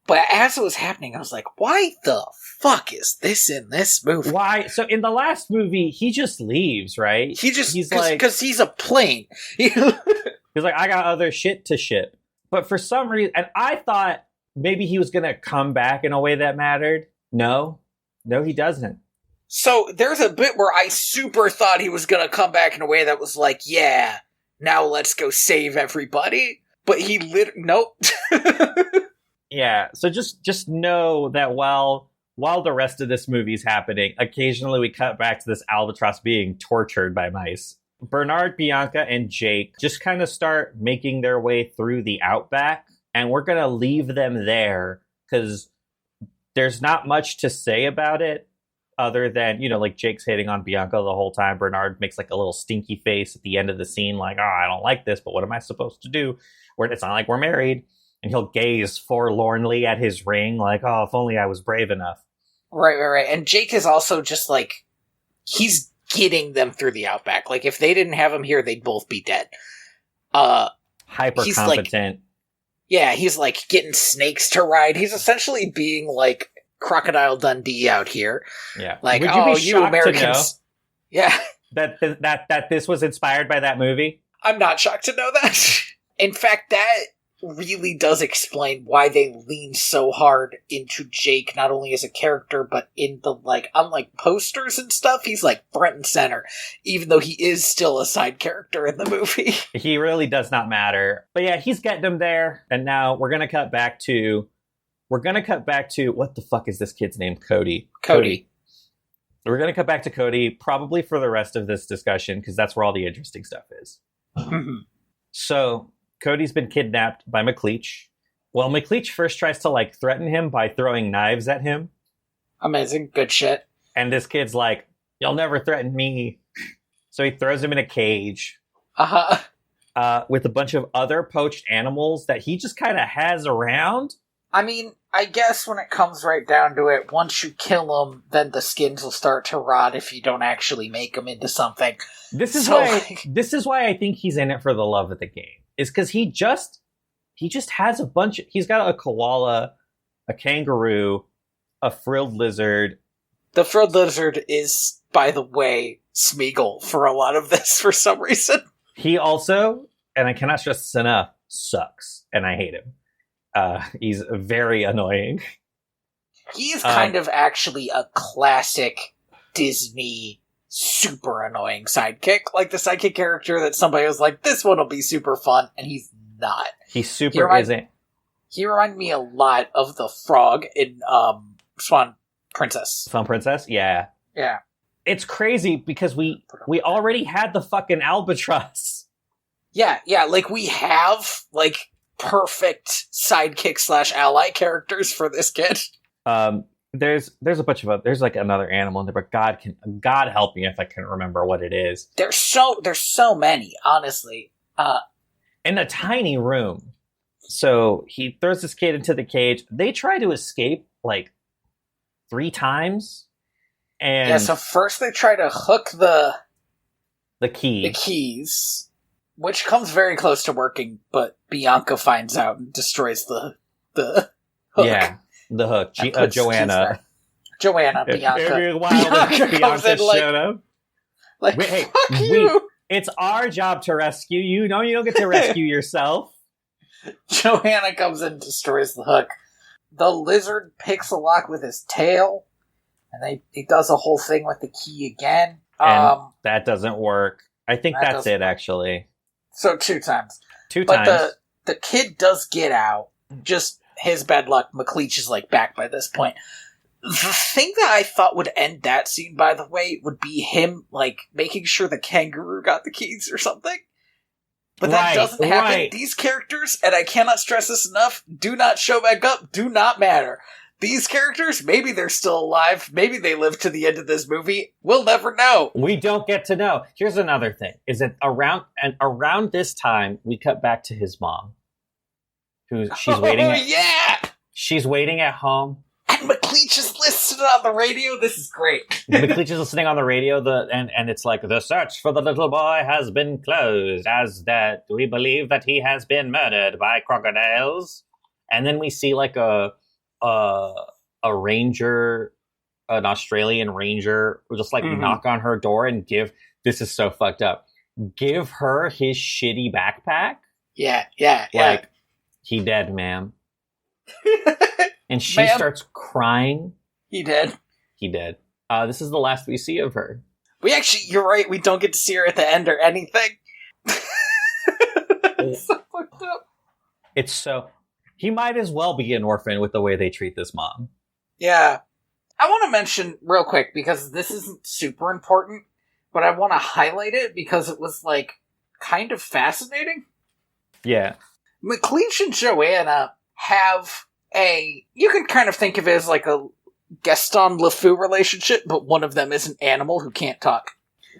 But as it was happening, I was like, why the fuck is this in this movie? Why? So in the last movie, he just leaves, right? He's like, because he's a plane. He's like, I got other shit to ship. But for some reason, and I thought maybe he was going to come back in a way that mattered. No, he doesn't. So there's a bit where I super thought he was going to come back in a way that was like, yeah, now let's go save everybody. But he nope. Yeah, so just know that while the rest of this movie's happening, occasionally we cut back to this albatross being tortured by mice. Bernard, Bianca, and Jake just kind of start making their way through the outback, and we're going to leave them there because there's not much to say about it other than, like Jake's hitting on Bianca the whole time. Bernard makes like a little stinky face at the end of the scene, like, oh, I don't like this, but what am I supposed to do? It's not like we're married. And he'll gaze forlornly at his ring, like, oh, if only I was brave enough. Right. And Jake is also just like, he's getting them through the outback. Like, if they didn't have him here, they'd both be dead. Hyper competent. He's like getting snakes to ride. He's essentially being like Crocodile Dundee out here. Yeah. Like, you Americans. Yeah. That this was inspired by that movie? I'm not shocked to know that. In fact, that really does explain why they lean so hard into Jake, not only as a character, but in the, like, unlike posters and stuff, he's, like, front and center, even though he is still a side character in the movie. He really does not matter. But yeah, he's getting them there, and now we're gonna cut back to, what the fuck is this kid's name? Cody. We're gonna cut back to Cody, probably for the rest of this discussion, because that's where all the interesting stuff is. So, Cody's been kidnapped by McLeach. Well, McLeach first tries to, like, threaten him by throwing knives at him. Amazing. Good shit. And this kid's like, you'll never threaten me. So he throws him in a cage. With a bunch of other poached animals that he just kind of has around. I mean, I guess when it comes right down to it, once you kill them, then the skins will start to rot if you don't actually make them into something. This is why I think he's in it for the love of the game. Is because he just has he's got a koala, a kangaroo, a frilled lizard. The frilled lizard is, by the way, Smeagol for a lot of this for some reason. He also, and I cannot stress this enough, sucks, and I hate him. He's very annoying. He is kind of actually a classic Disney super annoying sidekick. Like the sidekick character that somebody was like, this one will be super fun, and he's not. He isn't. He reminded me a lot of the frog in Swan Princess. Swan Princess? Yeah. Yeah. It's crazy because we already had the fucking albatross. Yeah, like we have, like, perfect sidekick / ally characters for this kid. There's a bunch of there's like another animal in there, but God help me if I can remember what it is. There's so many, honestly. In a tiny room. So he throws this kid into the cage. They try to escape like 3 times. And yeah, so first they try to hook the keys, which comes very close to working, but Bianca finds out and destroys the hook. Yeah, the hook. Joanna. Bianca. Bianca showed up. Like, fuck you! It's our job to rescue you. No, you don't get to rescue yourself. Joanna comes in and destroys the hook. The lizard picks a lock with his tail, and he does a whole thing with the key again. And that doesn't work. I think that's it, actually. So 2 times. 2 times. But the kid does get out. Just his bad luck. McLeach is, like, back by this point. The thing that I thought would end that scene, by the way, would be him, like, making sure the kangaroo got the keys or something. But that doesn't happen. Right. These characters, and I cannot stress this enough, do not show back up, do not matter. These characters, maybe they're still alive, maybe they live to the end of this movie, we'll never know. We don't get to know. Here's another thing, is that around this time, we cut back to his mom. She's waiting She's waiting at home. And McLeach is listening on the radio. This is great. McLeach is listening on the radio, and it's like, the search for the little boy has been closed, as that we believe that he has been murdered by crocodiles. And then we see like a ranger, an Australian ranger, just like knock on her door and this is so fucked up, give her his shitty backpack. Yeah. Like, he dead, ma'am. And she starts crying. He dead. This is the last we see of her. You're right, we don't get to see her at the end or anything. It's so fucked up. He might as well be an orphan with the way they treat this mom. Yeah. I want to mention real quick, because this isn't super important, but I want to highlight it because it was, like, kind of fascinating. Yeah. McLeach and Joanna have you can kind of think of it as like a Gaston LeFou relationship, but one of them is an animal who can't talk.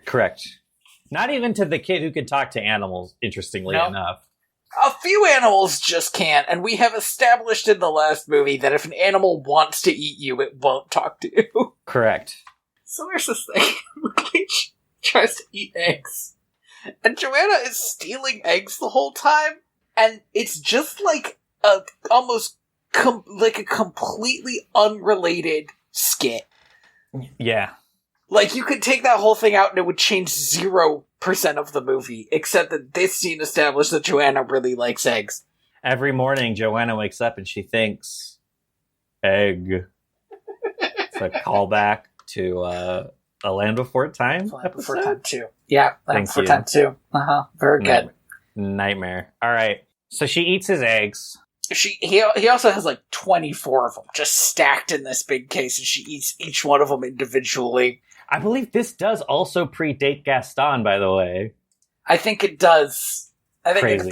Correct. Not even to the kid who can talk to animals, interestingly enough. A few animals just can't, and we have established in the last movie that if an animal wants to eat you, it won't talk to you. Correct. So there's this thing. McLeach tries to eat eggs, and Joanna is stealing eggs the whole time, and it's just like a completely unrelated skit. Yeah. Like, you could take that whole thing out and it would change 0% of the movie, except that this scene established that Joanna really likes eggs. Every morning, Joanna wakes up and she thinks, egg. It's a callback to A Land Before Time Land Before Time 2. Yeah, Land Before Time 2. Very good. Nightmare. All right. So she eats his eggs. He also has like 24 of them just stacked in this big case, and she eats each one of them individually. I believe this does also predate Gaston, by the way. I think it does. Crazy.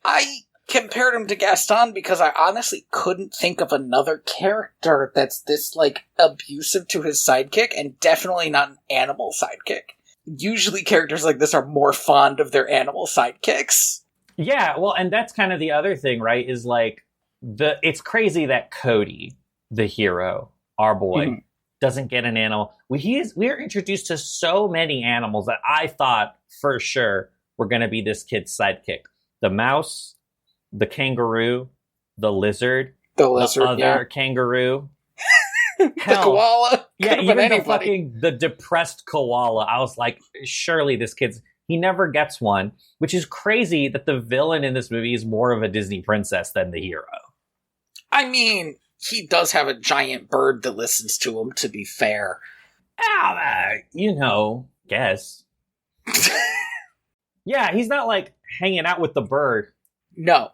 I compared him to Gaston because I honestly couldn't think of another character that's this, like, abusive to his sidekick, and definitely not an animal sidekick. Usually characters like this are more fond of their animal sidekicks. Yeah, well, and that's kind of the other thing, right? Is like it's crazy that Cody, the hero, our boy, doesn't get an animal. We are introduced to so many animals that I thought for sure were going to be this kid's sidekick. The mouse, the kangaroo, the lizard, the other kangaroo. The koala. Yeah, even the depressed koala. I was like, surely this kid's... He never gets one, which is crazy that the villain in this movie is more of a Disney princess than the hero. I mean, he does have a giant bird that listens to him, to be fair. Guess. Yeah, he's not, like, hanging out with the bird. No.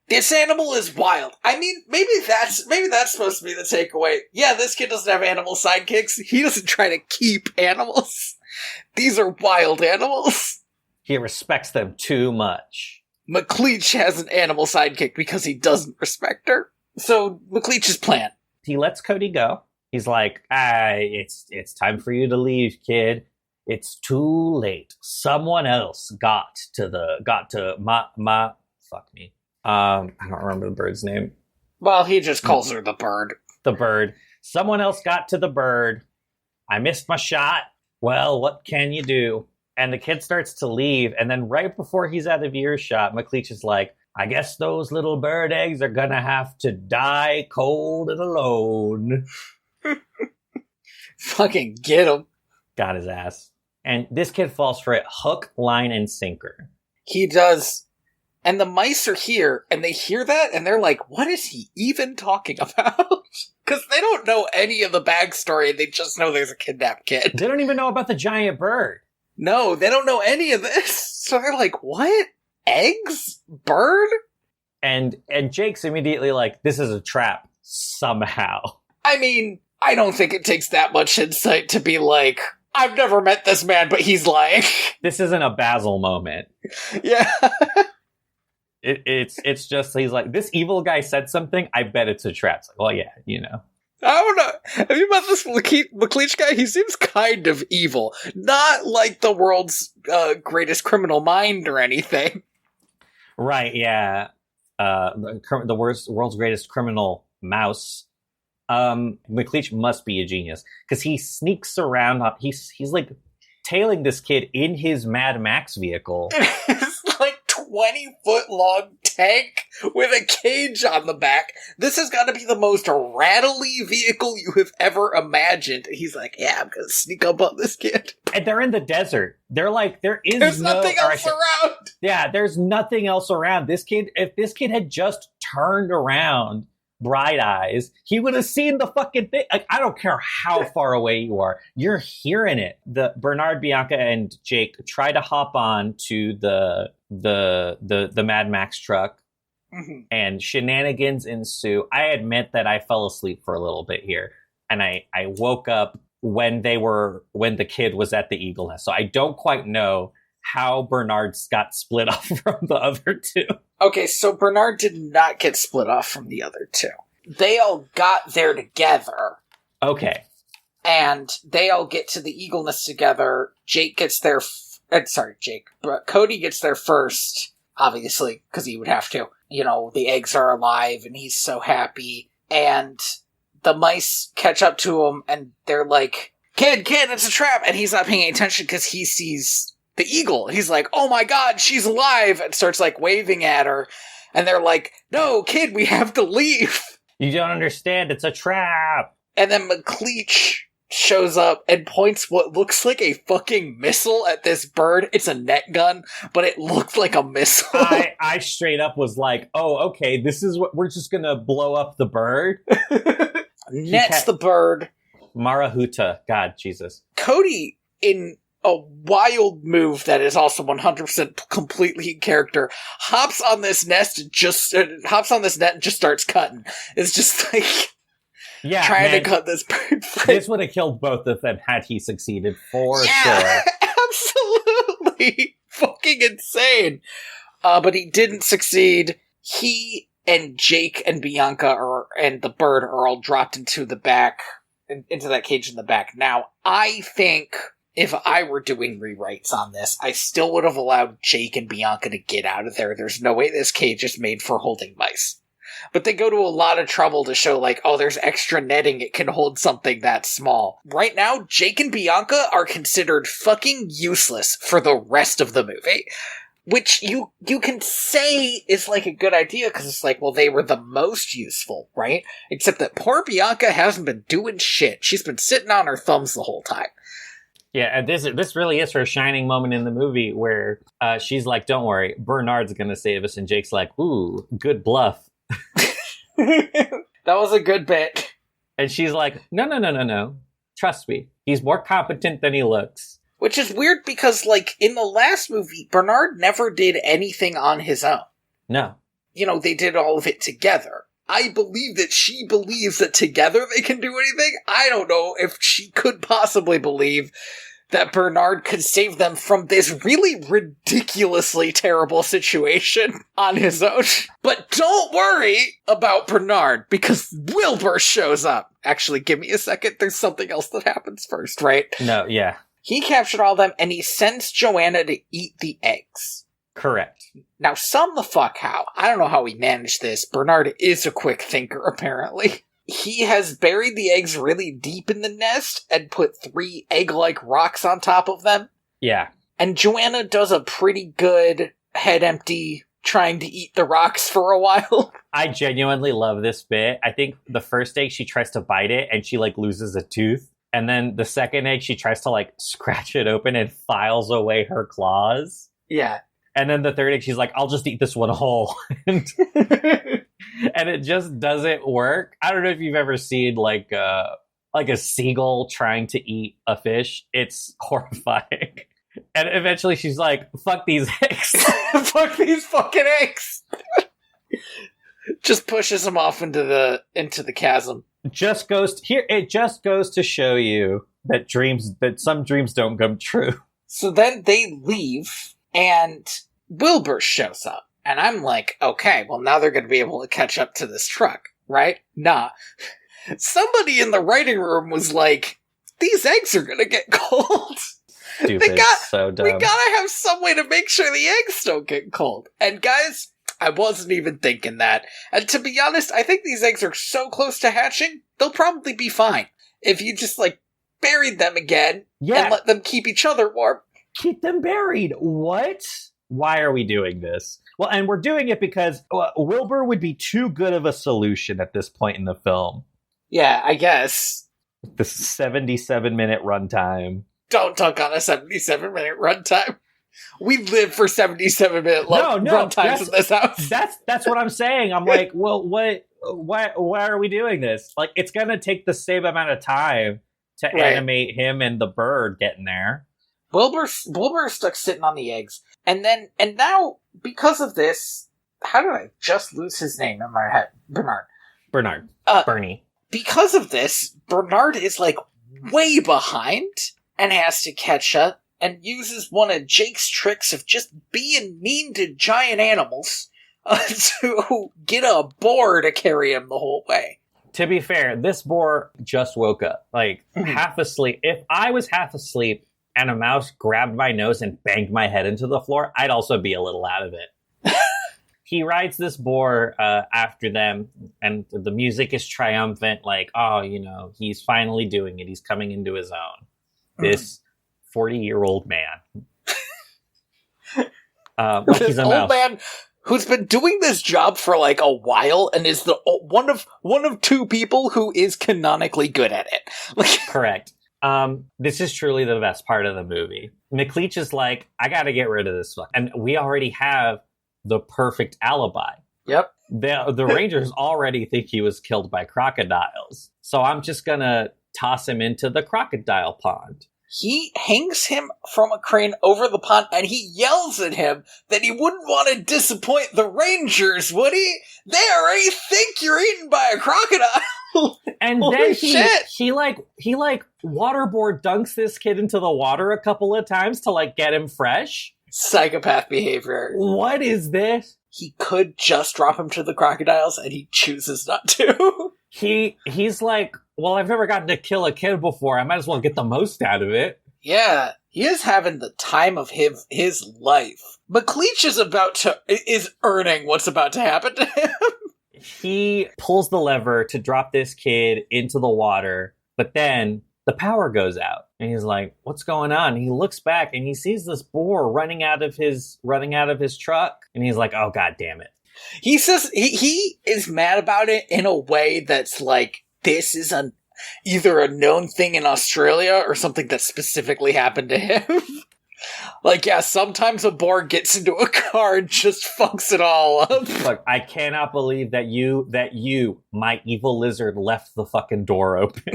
This animal is wild. I mean, maybe that's supposed to be the takeaway. Yeah, this kid doesn't have animal sidekicks. He doesn't try to keep animals. These are wild animals. He respects them too much. McLeach has an animal sidekick because he doesn't respect her. So, McLeach's plan. He lets Cody go. He's like, it's time for you to leave, kid. It's too late. Someone else got to my fuck me. I don't remember the bird's name. Well, he just calls her the bird. The bird. Someone else got to the bird. I missed my shot. Well, what can you do? And the kid starts to leave, and then right before he's out of earshot, McLeach is like, I guess those little bird eggs are gonna have to die cold and alone. Fucking get him. Got his ass. And this kid falls for it hook, line, and sinker. He does. And the mice are here, and they hear that, and they're like, what is he even talking about? Because they don't know any of the backstory, they just know there's a kidnapped kid. They don't even know about the giant bird. No, they don't know any of this. So they're like, what? Eggs? Bird? And Jake's immediately like, this is a trap, somehow. I mean, I don't think it takes that much insight to be like, I've never met this man, but he's lying. This isn't a Basil moment. Yeah. It's just, he's like, this evil guy said something, I bet it's a trap. It's like, well, yeah, you know. I don't know. Have you met this McLeach guy? He seems kind of evil. Not like the world's greatest criminal mind or anything. Right, yeah. The world's greatest criminal mouse. McLeach must be a genius. Because he sneaks around, he's like tailing this kid in his Mad Max vehicle. It's like 20-foot long tank with a cage on the back. This has got to be the most rattly vehicle you have ever imagined. He's like, yeah, I'm gonna sneak up on this kid. And they're in the desert. They're like, there's nothing else around. Yeah, there's nothing else around. If this kid had just turned around, bright eyes, he would have seen the fucking thing. Like, I don't care how far away you are, you're hearing it. The Bernard, Bianca, and Jake try to hop on to the Mad Max truck, and shenanigans ensue. I admit that I fell asleep for a little bit here, and I woke up when the kid was at the Eagle Nest. So I don't quite know how Bernard got split off from the other two. Okay, so Bernard did not get split off from the other two. They all got there together. Okay. And they all get to the Eagle Nest together. Jake gets there... Cody gets there first, obviously, because he would have to. You know, the eggs are alive, and he's so happy. And the mice catch up to him, and they're like, Kid, it's a trap! And he's not paying attention because he sees the eagle. He's like, oh my god, she's alive! And starts, like, waving at her. And they're like, no, kid, we have to leave! You don't understand, it's a trap! And then McLeach shows up and points what looks like a fucking missile at this bird. It's a net gun, but it looked like a missile. I straight up was like, oh, okay, this is what we're just gonna blow up the bird. Nets the bird. Marahuta. God, Jesus. Cody, in a wild move that is also 100% completely in character, hops on this net and just starts cutting. It's just like... Yeah, trying to cut this bird free. This would have killed both of them had he succeeded, for sure. Absolutely fucking insane. But he didn't succeed. He and Jake and Bianca and the bird are all dropped into that cage in the back. Now, I think if I were doing rewrites on this, I still would have allowed Jake and Bianca to get out of there. There's no way this cage is made for holding mice. But they go to a lot of trouble to show, like, oh, there's extra netting, it can hold something that small. Right now, Jake and Bianca are considered fucking useless for the rest of the movie. Which you can say is, like, a good idea, because it's like, well, they were the most useful, right? Except that poor Bianca hasn't been doing shit. She's been sitting on her thumbs the whole time. Yeah, and this really is her shining moment in the movie where she's like, don't worry, Bernard's going to save us. And Jake's like, ooh, good bluff. That was a good bit. And she's like, no. Trust me. He's more competent than he looks. Which is weird because, like, in the last movie, Bernard never did anything on his own. No. You know, they did all of it together. I believe that she believes that together they can do anything. I don't know if she could possibly believe that Bernard could save them from this really ridiculously terrible situation on his own. But don't worry about Bernard, because Wilbur shows up. Actually, give me a second. There's something else that happens first, right? No, yeah. He captured all of them, and he sends Joanna to eat the eggs. Correct. Now, some the fuck how. I don't know how he managed this. Bernard is a quick thinker, apparently. He has buried the eggs really deep in the nest and put 3 egg-like rocks on top of them. Yeah. And Joanna does a pretty good head empty trying to eat the rocks for a while. I genuinely love this bit. I think the first egg, she tries to bite it and she, like, loses a tooth. And then the second egg, she tries to, like, scratch it open and files away her claws. Yeah. And then the third egg, she's like, I'll just eat this one whole. And it just doesn't work. I don't know if you've ever seen like a seagull trying to eat a fish. It's horrifying. And eventually she's like, fuck these eggs. Fuck these fucking eggs. Just pushes them off into the chasm. It just goes to show you that some dreams don't come true. So then they leave. And Wilbur shows up. And I'm like, okay, well, now they're going to be able to catch up to this truck, right? Nah. Somebody in the writing room was like, these eggs are going to get cold. Stupid. So dumb. We gotta have some way to make sure the eggs don't get cold. And guys, I wasn't even thinking that. And to be honest, I think these eggs are so close to hatching, they'll probably be fine. If you just, like, buried them again and let them keep each other warm. Keep them buried. What? Why are we doing this? Well, and we're doing it because Wilbur would be too good of a solution at this point in the film. Yeah, I guess. The 77-minute runtime. Don't talk on a 77-minute runtime. We live for 77-minute runtimes in this house. That's what I'm saying. I'm like, well, why are we doing this? Like, it's going to take the same amount of time to animate him and the bird getting there. Wilbur's stuck sitting on the eggs. And now, because of this, how did I just lose his name in my head? Bernard. Bernie. Because of this, Bernard is, like, way behind and has to catch up and uses one of Jake's tricks of just being mean to giant animals to get a boar to carry him the whole way. To be fair, this boar just woke up, like, half asleep. If I was half asleep and a mouse grabbed my nose and banged my head into the floor, I'd also be a little out of it. He rides this boar after them, and the music is triumphant, like, oh, you know, he's finally doing it. He's coming into his own. This 40-year-old man. Like he's a old man who's been doing this job for, like, a while and is the one of 2 people who is canonically good at it. Like, correct. This is truly the best part of the movie. McLeach is like, I gotta get rid of this one. And we already have the perfect alibi. Yep. The Rangers already think he was killed by crocodiles. So I'm just gonna toss him into the crocodile pond. He hangs him from a crane over the pond, and he yells at him that he wouldn't want to disappoint the Rangers, would he? They already think you're eaten by a crocodile. And then he waterboard dunks this kid into the water a couple of times to, like, get him fresh. Psychopath behavior. What is this? He could just drop him to the crocodiles, and he chooses not to. He's like, well, I've never gotten to kill a kid before. I might as well get the most out of it. Yeah, he is having the time of his life. McLeach is earning what's about to happen to him. He pulls the lever to drop this kid into the water, but then the power goes out. And he's like, what's going on? And he looks back and he sees this boar running out of his truck. And he's like, oh, God damn it. He says he is mad about it in a way that's like, this is either a known thing in Australia or something that specifically happened to him. Like, yeah, sometimes a boar gets into a car and just fucks it all up. Look, I cannot believe that you, my evil lizard, left the fucking door open.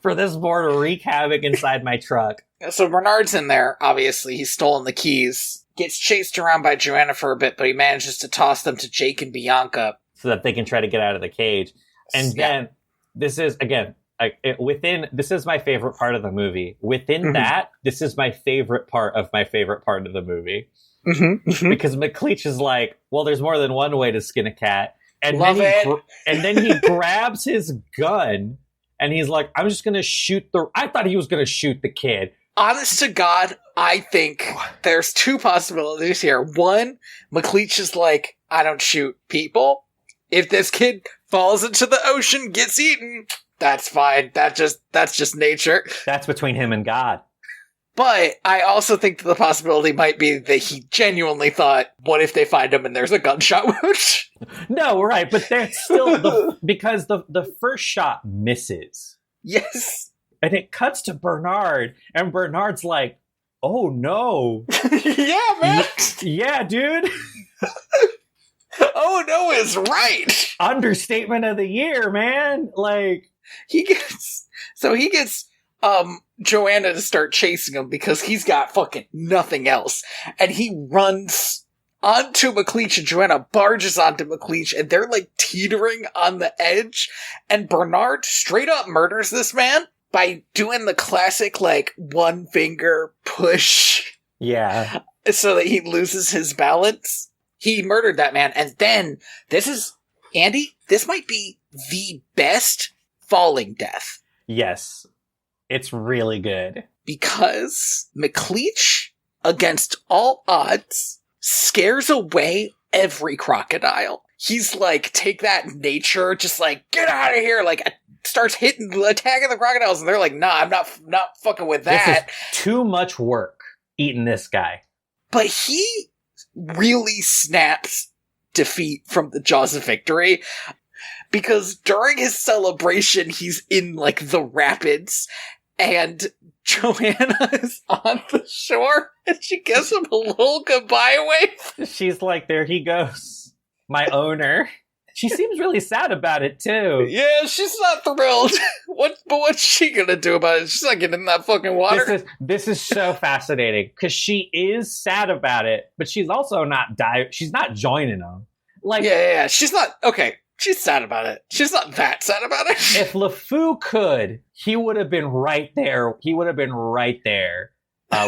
For this boar to wreak havoc inside my truck. So Bernard's in there, obviously. He's stolen the keys. Gets chased around by Joanna for a bit, but he manages to toss them to Jake and Bianca. So that they can try to get out of the cage. And then, this is, again, this is my favorite part of the movie. Within that, this is my favorite part of the movie. Because McLeach is like, well, there's more than one way to skin a cat. And then he grabs his gun. And he's like, I'm just going to shoot I thought he was going to shoot the kid. Honest to God, I think there's two possibilities here. One, McLeach is like, I don't shoot people. If this kid falls into the ocean, gets eaten, that's fine. That's just nature. That's between him and God. But I also think that the possibility might be that he genuinely thought, what if they find him and there's a gunshot wound? No, right, but there's still because the first shot misses. Yes. And it cuts to Bernard, and Bernard's like, oh no. Yeah, man. Yeah, dude. Oh no is right. Understatement of the year, man. Like, he gets Joanna to start chasing him because he's got fucking nothing else. And he runs onto McLeach, and Joanna barges onto McLeach, and they're like teetering on the edge. And Bernard straight up murders this man by doing the classic, like, one finger push. Yeah. So that he loses his balance. He murdered that man. And then, this might be the best falling death. Yes. It's really good. Because McLeach, against all odds, scares away every crocodile. He's like, take that, nature, just like, get out of here, like, starts attacking the crocodiles, and they're like, nah, I'm not fucking with that. This is too much work, eating this guy. But he really snaps defeat from the jaws of victory, because during his celebration, he's in, like, the rapids, and Joanna is on the shore, and she gives him a little goodbye wave. She's like, there he goes, my owner. She seems really sad about it, too. Yeah, she's not thrilled. But what's she gonna do about it? She's not getting in that fucking water. This is so fascinating, because she is sad about it, but she's also not she's not joining them. Like, yeah. She's not, okay. She's sad about it. She's not that sad about it. If LeFou could, he would have been right there. He would have been right there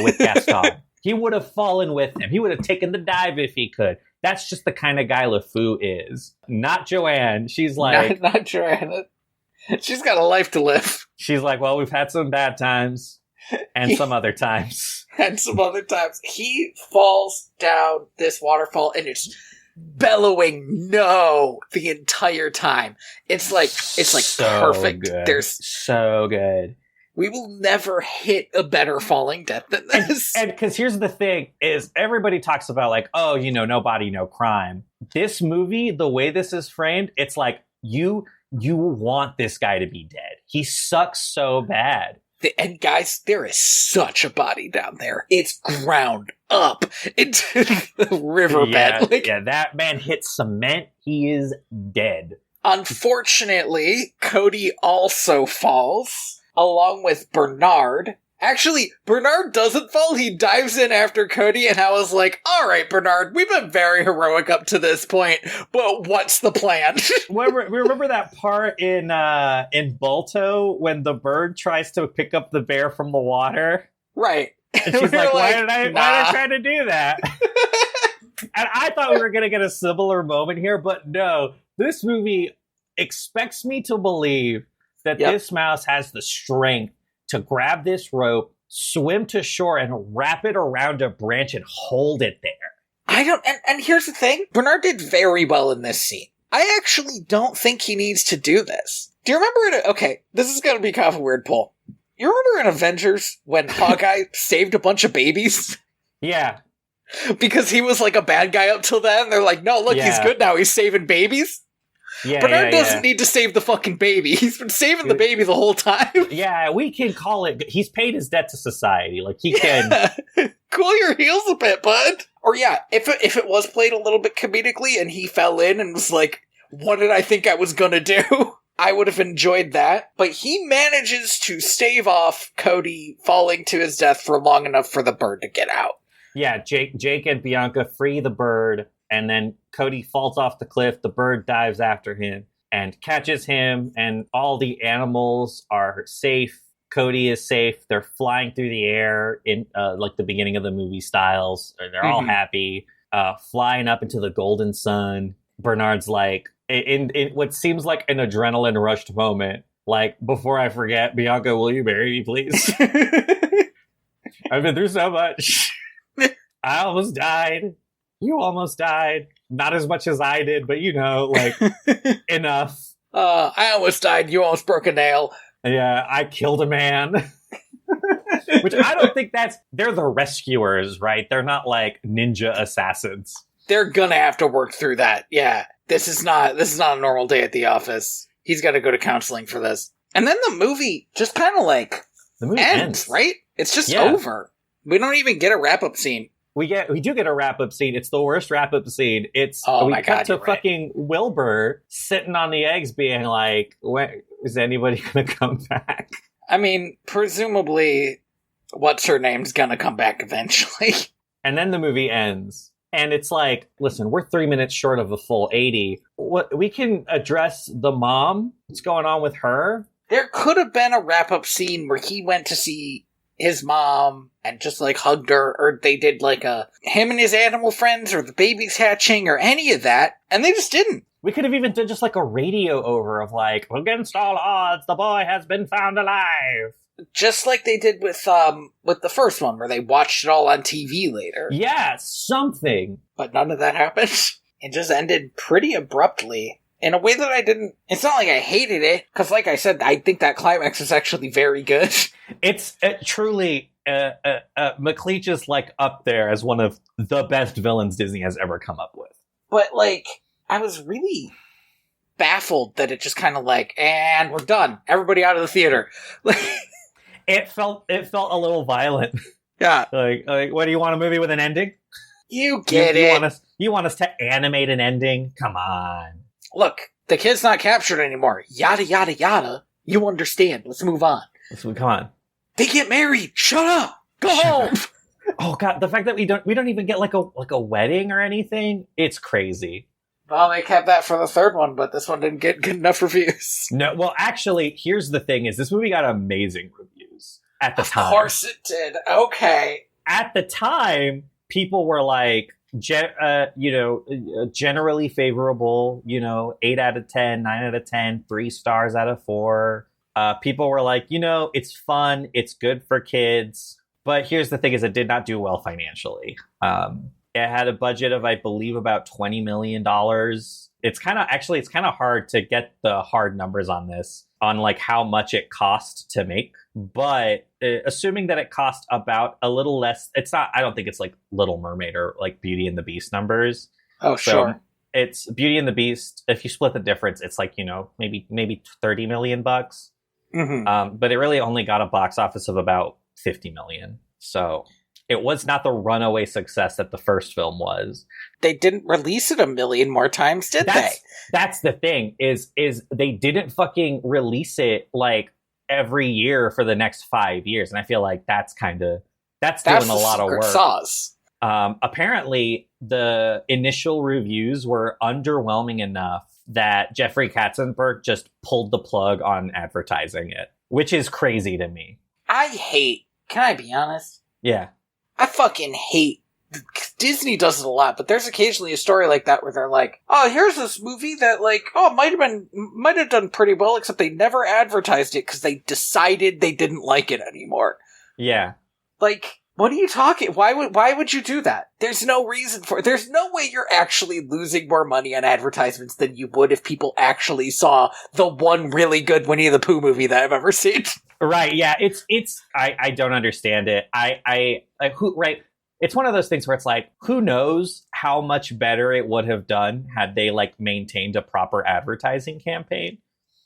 with Gaston. He would have fallen with him. He would have taken the dive if he could. That's just the kind of guy LeFou is. Not Joanne. She's like... Not Joanne. She's got a life to live. She's like, well, we've had some bad times. And some other times. And some other times. He falls down this waterfall, and it's bellowing no the entire time. It's like so perfect. Good. There's so good. We will never hit a better falling death than this. And because here's the thing is everybody talks about like, oh, no body, no crime. This movie, the way this is framed, it's like you want this guy to be dead. He sucks so bad. And guys, there is such a body down there. It's ground up into the riverbed. Yeah, that man hits cement. He is dead. Unfortunately, Cody also falls, along with Bernard. Actually, Bernard doesn't fall. He dives in after Cody, and I was like, all right, Bernard, we've been very heroic up to this point, but what's the plan? Remember that part in Balto when the bird tries to pick up the bear from the water? Right. And she's like, why did I try to do that? And I thought we were going to get a similar moment here, but no. This movie expects me to believe that this mouse has the strength to grab this rope, swim to shore, and wrap it around a branch and hold it there. I don't, and here's the thing, Bernard did very well in this scene. I actually don't think he needs to do this. Do you remember okay, this is gonna be kind of a weird pull. You remember in Avengers when Hawkeye saved a bunch of babies? Yeah. Because he was like a bad guy up till then. They're like, no, look, he's good now. He's saving babies. Yeah, Bernard doesn't need to save the fucking baby. He's been saving the baby the whole time. Yeah, we can call it. He's paid his debt to society. Like, he can. Cool your heels a bit, bud. Or yeah, if it was played a little bit comedically and he fell in and was like, what did I think I was gonna do? I would have enjoyed that. But he manages to stave off Cody falling to his death for long enough for the bird to get out. Yeah, Jake and Bianca free the bird, and then Cody falls off the cliff. The bird dives after him and catches him, and all the animals are safe. Cody is safe. They're flying through the air in like the beginning of the movie styles. They're all happy, flying up into the golden sun. Bernard's like, in what seems like an adrenaline rushed moment, like, before I forget, Bianca, will you marry me, please? I've been through so much. I almost died. You almost died. Not as much as I did, but like, enough. I almost died. You almost broke a nail. Yeah, I killed a man. Which I don't think they're the rescuers, right? They're not like ninja assassins. They're gonna have to work through that. Yeah. This is not a normal day at the office. He's got to go to counseling for this. And then the movie just kind of like ends, right? It's just over. We don't even get a wrap-up scene. We do get a wrap-up scene. It's the worst wrap-up scene. It's we cut to fucking Wilbur sitting on the eggs being like, when is anybody gonna come back? I mean, presumably what's-her-name's gonna come back eventually. And then the movie ends. And it's like, listen, we're 3 minutes short of a full 80. What we can address the mom. What's going on with her? There could have been a wrap-up scene where he went to see his mom and just like hugged her, or they did like him and his animal friends, or the baby's hatching, or any of that, and they just didn't. We could have even done just like a radio over of like, against all odds, the boy has been found alive. Just like they did with the first one, where they watched it all on TV later. Yeah, something. But none of that happened. It just ended pretty abruptly. In a way that I didn't... It's not like I hated it, because like I said, I think that climax is actually very good. It's truly... McLeach is like up there as one of the best villains Disney has ever come up with. But like, I was really baffled that it just kind of like, and we're done. Everybody out of the theater. It felt a little violent. Yeah. Like, what, do you want a movie with an ending? You get it. You want us to animate an ending? Come on. Look, the kid's not captured anymore. Yada, yada, yada. You understand. Let's move on. Come on. They get married. Shut up. Go home. Oh god, the fact that we don't even get like a wedding or anything, it's crazy. Well, they kept that for the third one, but this one didn't get good enough reviews. No, well, actually, here's the thing: is this movie got amazing reviews at the time. Of course it did. Okay. At the time, people were like, generally favorable. 8 out of 10, 9 out of 10, 3 stars out of 4. People were like, it's fun, it's good for kids. But here's the thing: is it did not do well financially. It had a budget of, I believe, about $20 million. It's kind of hard to get the hard numbers on this, on like how much it cost to make. But assuming that it cost about a little less, I don't think it's like Little Mermaid or like Beauty and the Beast numbers. Oh, sure. It's Beauty and the Beast. If you split the difference, it's like, maybe $30 million bucks. Mm-hmm. But it really only got a box office of about $50 million. So it was not the runaway success that the first film was. They didn't release it a million more times, did they? That's the thing, is they didn't fucking release it like every year for the next 5 years. And I feel like that's doing a lot of work. Sauce. Apparently, the initial reviews were underwhelming enough that Jeffrey Katzenberg just pulled the plug on advertising it, which is crazy to me. Can I be honest? Yeah. I fucking hate... Disney does it a lot, but there's occasionally a story like that where they're like, oh, here's this movie that might have done pretty well, except they never advertised it because they decided they didn't like it anymore. Yeah. Like, What are you talking? Why would you do that? There's no reason for it. There's no way you're actually losing more money on advertisements than you would if people actually saw the one really good Winnie the Pooh movie that I've ever seen. Right, yeah, I don't understand it. Right. It's one of those things where it's like, who knows how much better it would have done had they like maintained a proper advertising campaign.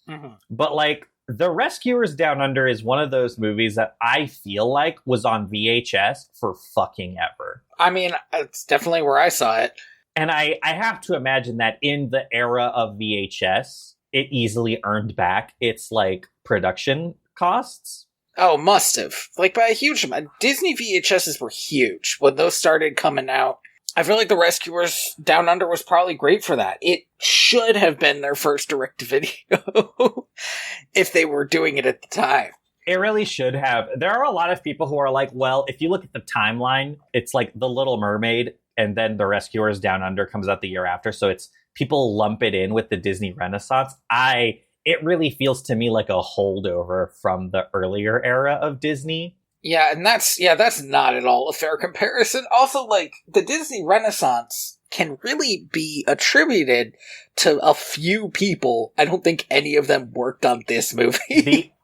Mm-hmm. But like, The Rescuers Down Under is one of those movies that I feel like was on VHS for fucking ever. I mean, it's definitely where I saw it. And I have to imagine that in the era of VHS, it easily earned back its like production costs. Oh, must have. Like, by a huge amount. Disney VHSs were huge when those started coming out. I feel like The Rescuers Down Under was probably great for that. It should have been their first direct-to-video if they were doing it at the time. It really should have. There are a lot of people who are like, well, if you look at the timeline, it's like The Little Mermaid and then The Rescuers Down Under comes out the year after. So it's people lump it in with the Disney Renaissance. It really feels to me like a holdover from the earlier era of Disney. Yeah, and that's not at all a fair comparison. Also, like, the Disney Renaissance can really be attributed to a few people. I don't think any of them worked on this movie.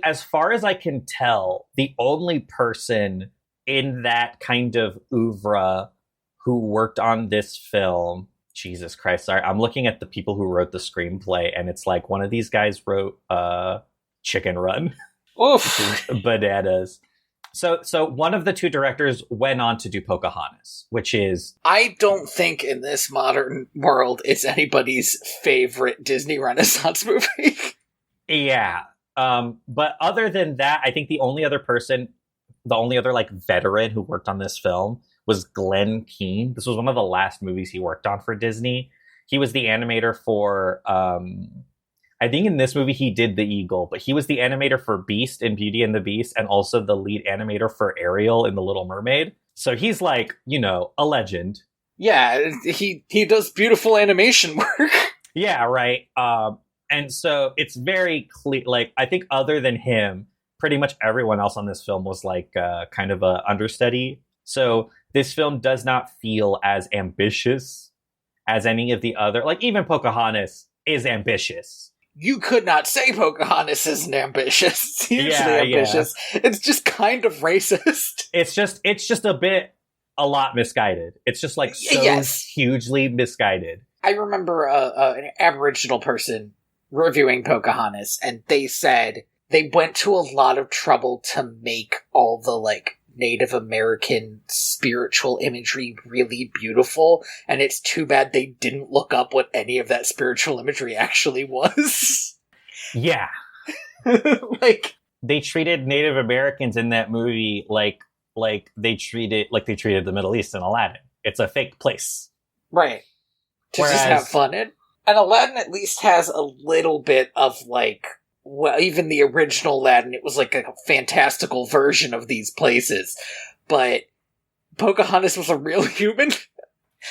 As far as I can tell, the only person in that kind of oeuvre who worked on this film, Jesus Christ, sorry, I'm looking at the people who wrote the screenplay, and it's like one of these guys wrote Chicken Run. Oof. Bananas. So one of the two directors went on to do Pocahontas, which is... I don't think in this modern world it's anybody's favorite Disney Renaissance movie. Yeah. But other than that, I think the only other like veteran who worked on this film was Glenn Keane. This was one of the last movies he worked on for Disney. He was the animator for... I think in this movie he did the Eagle, but he was the animator for Beast in Beauty and the Beast and also the lead animator for Ariel in The Little Mermaid. So he's like, a legend. Yeah, he does beautiful animation work. Yeah, right. And so it's very clear, like, I think other than him, pretty much everyone else on this film was like kind of a understudy. So this film does not feel as ambitious as any of the other, like even Pocahontas is ambitious. You could not say Pocahontas isn't ambitious. It's hugely ambitious. Yeah. It's just kind of racist. It's just a lot misguided. It's just like so hugely misguided. I remember an Aboriginal person reviewing Pocahontas, and they said they went to a lot of trouble to make all the like Native American spiritual imagery really beautiful, and it's too bad they didn't look up what any of that spiritual imagery actually was. Yeah. Like, they treated Native Americans in that movie like they treated the Middle East in Aladdin. It's a fake place. Right. To just have fun in. And Aladdin at least has a little bit of like, well, even the original Aladdin, it was like a fantastical version of these places. But Pocahontas was a real human.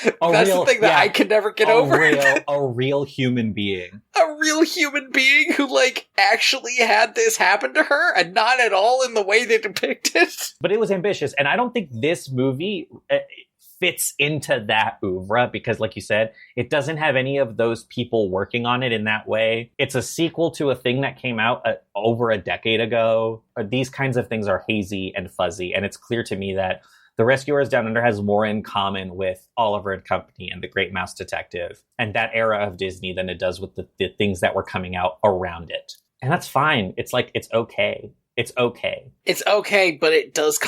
That's the thing that I could never get over. A real human being. A real human being who, like, actually had this happen to her, and not at all in the way they depict it. But it was ambitious, and I don't think this movie fits into that oeuvre, because, like you said, it doesn't have any of those people working on it in that way. It's a sequel to a thing that came out over a decade ago. These kinds of things are hazy and fuzzy, and it's clear to me that The Rescuers Down Under has more in common with Oliver and Company and The Great Mouse Detective and that era of Disney than it does with the things that were coming out around it. And that's fine. It's like, it's okay. It's okay. It's okay, but it does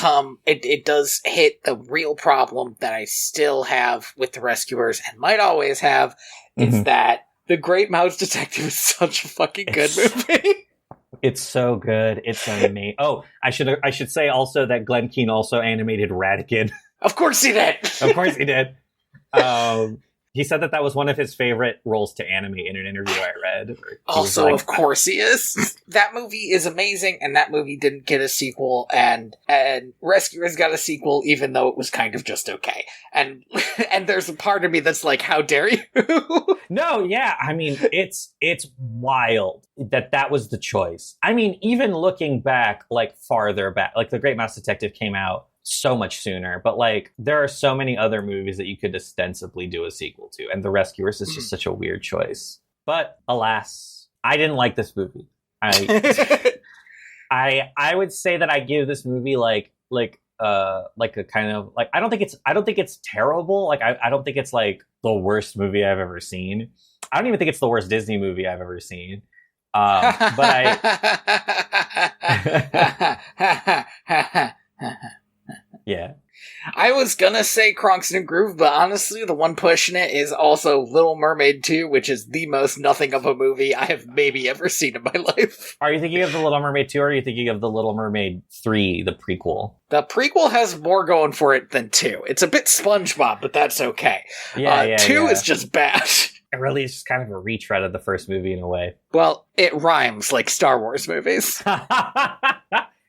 hit the real problem that I still have with The Rescuers and might always have, is that The Great Mouse Detective is such a fucking good movie. It's so good. It's amazing. Oh, I should say also that Glenn Keane also animated Ratigan. Of course he did. Of course he did. He said that was one of his favorite roles to animate in an interview I read. Also, like, of course he is. That movie is amazing, and that movie didn't get a sequel, and Rescuers got a sequel, even though it was kind of just okay. And there's a part of me that's like, how dare you? No, yeah, I mean, it's wild that was the choice. I mean, even looking back, like farther back, like The Great Mouse Detective came out so much sooner. But like, there are so many other movies that you could ostensibly do a sequel to, and The Rescuers is just such a weird choice. But alas, I didn't like this movie. I would say that I give this movie like a kind of like, I don't think it's terrible. Like I don't think it's like the worst movie I've ever seen. I don't even think it's the worst Disney movie I've ever seen. But yeah. I was gonna say Crongston Groove, but honestly, the one pushing it is also Little Mermaid 2, which is the most nothing of a movie I have maybe ever seen in my life. Are you thinking of The Little Mermaid 2, or are you thinking of The Little Mermaid 3, the prequel? The prequel has more going for it than 2. It's a bit SpongeBob, but that's okay. 2 is just bad. It really is just kind of a retread of the first movie in a way. Well, it rhymes like Star Wars movies. The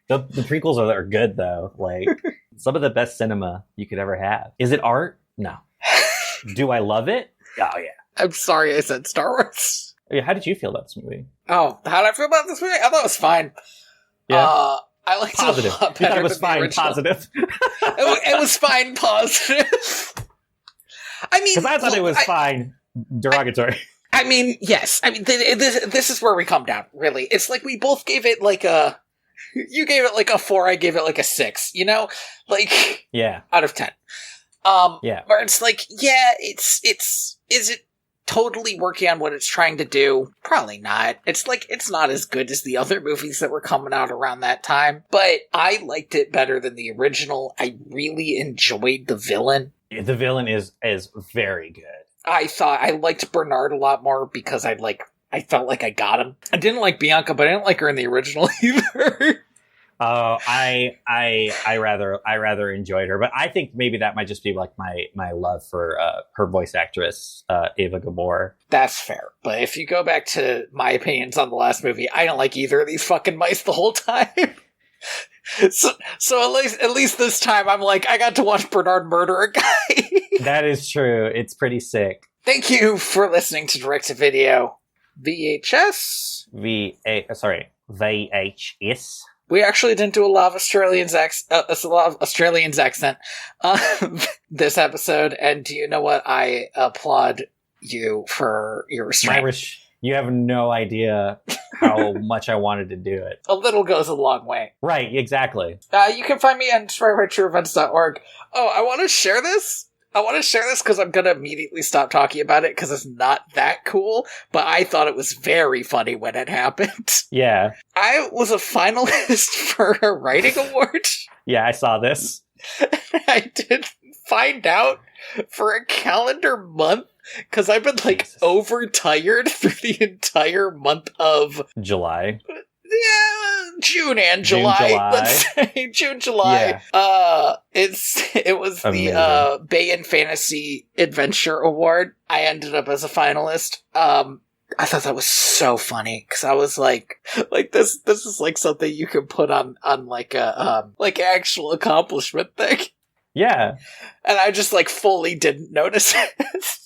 prequels are good, though. Like, some of the best cinema you could ever have. Is it art? No. Do I love it? Oh, yeah. I'm sorry I said Star Wars. How did you feel about this movie? Oh, how did I feel about this movie? I thought it was fine. Yeah. I liked positive. it a lot better. It was fine, positive. It was fine, positive. I mean, because I thought it was fine, derogatory. I mean, yes. I mean, this is where we come down. Really, it's like we both gave it like a. You gave it like a 4. I gave it like a 6. You know, like out of 10. Where it's like, is it totally working on what it's trying to do? Probably not. It's like, it's not as good as the other movies that were coming out around that time, but I liked it better than the original. I really enjoyed the villain. The villain is very good. I liked Bernard a lot more because I felt like I got him. I didn't like Bianca, but I didn't like her in the original either. I rather enjoyed her, but I think maybe that might just be like my love for her voice actress, Ava Gabor. That's fair, but if you go back to my opinions on the last movie, I don't like either of these fucking mice the whole time. So at least this time I'm like, I got to watch Bernard murder a guy. That is true. It's pretty sick. Thank you for listening to Direct to Video VHS. VHS. We actually didn't do a lot of Australians accent this episode, and do you know what? I applaud you for your restraint. You have no idea how much I wanted to do it. A little goes a long way. Right, exactly. You can find me on TryRightTrueEvents.org. Oh, I want to share this because I'm going to immediately stop talking about it because it's not that cool, but I thought it was very funny when it happened. Yeah. I was a finalist for a writing award. Yeah, I saw this. I didn't find out for a calendar month because I've been overtired through the entire month of July. Yeah, June and July. Let's say June, July. Yeah. It was amazing. The Bayan Fantasy Adventure Award. I ended up as a finalist. I thought that was so funny because I was like this is like something you can put on like a actual accomplishment thing. Yeah. And I just fully didn't notice it.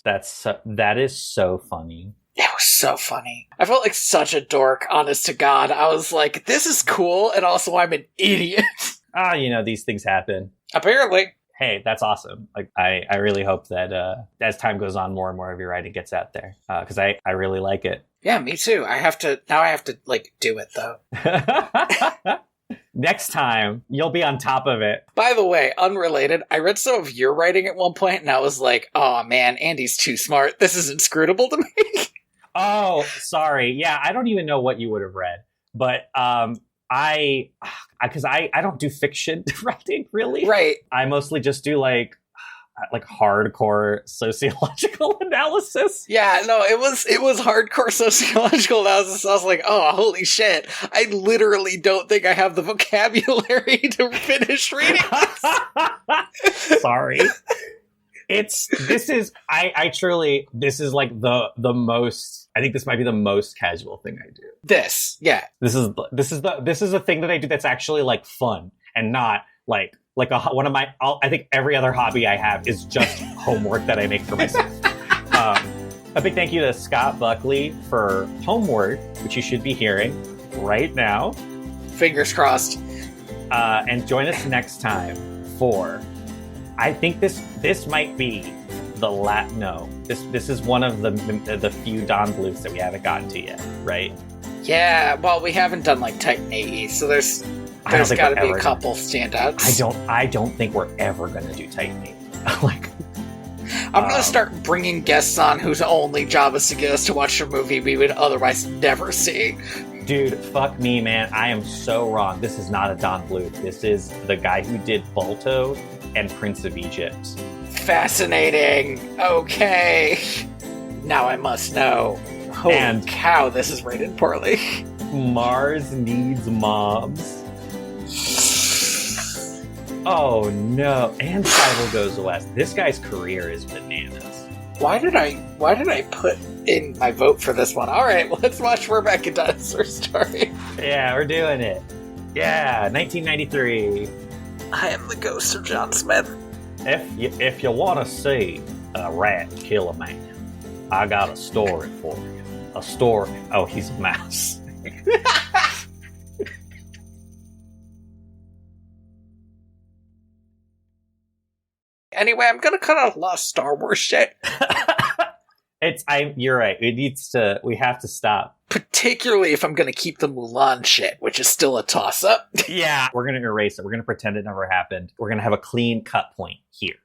That is so funny. It was so funny. I felt like such a dork, honest to God. I was like, this is cool, and also I'm an idiot. These things happen. Apparently. Hey, that's awesome. Like, I really hope that as time goes on, more and more of your writing gets out there. Because I really like it. Yeah, me too. I have to do it, though. Next time, you'll be on top of it. By the way, unrelated, I read some of your writing at one point, and I was like, oh man, Andy's too smart. This is inscrutable to me. Oh, sorry. Yeah, I don't even know what you would have read. But because I don't do fiction writing, really. Right. I mostly just do like hardcore sociological analysis. Yeah, no, it was hardcore sociological analysis. I was like, oh, holy shit. I literally don't think I have the vocabulary to finish reading this. Sorry. This is like the most, I think this might be the most casual thing I do. This is a thing that I do that's actually like fun and not like one of my, I think every other hobby I have is just homework that I make for myself. A big thank you to Scott Buckley for Homework, which you should be hearing right now. Fingers crossed. And join us next time 4. I think this might be this is one of the few Don Bluths that we haven't gotten to yet, right? Yeah, well, we haven't done like Titan AE, so there's got to be a couple standouts. I don't think we're ever going to do Titan AE. I'm going to start bringing guests on whose only job is to get us to watch a movie we would otherwise never see. Dude, fuck me, man. I am so wrong. This is not a Don Bluth. This is the guy who did Balto and Prince of Egypt. Fascinating. Okay. Now I must know. Holy cow, this is rated poorly. Mars Needs Moms. Oh no. And Cyber Goes West. This guy's career is bananas. Why did I put in my vote for this one? Alright, let's watch Rebecca Dinosaur Story. Yeah, we're doing it. Yeah, 1993. I am the ghost of John Smith. If you want to see a rat kill a man, I got a story for you. A story. Oh, he's a mouse. Anyway, I'm gonna cut out a lot of Star Wars shit. You're right. We have to stop. Particularly if I'm gonna keep the Mulan shit, which is still a toss-up. Yeah. We're gonna erase it. We're gonna pretend it never happened. We're gonna have a clean cut point here.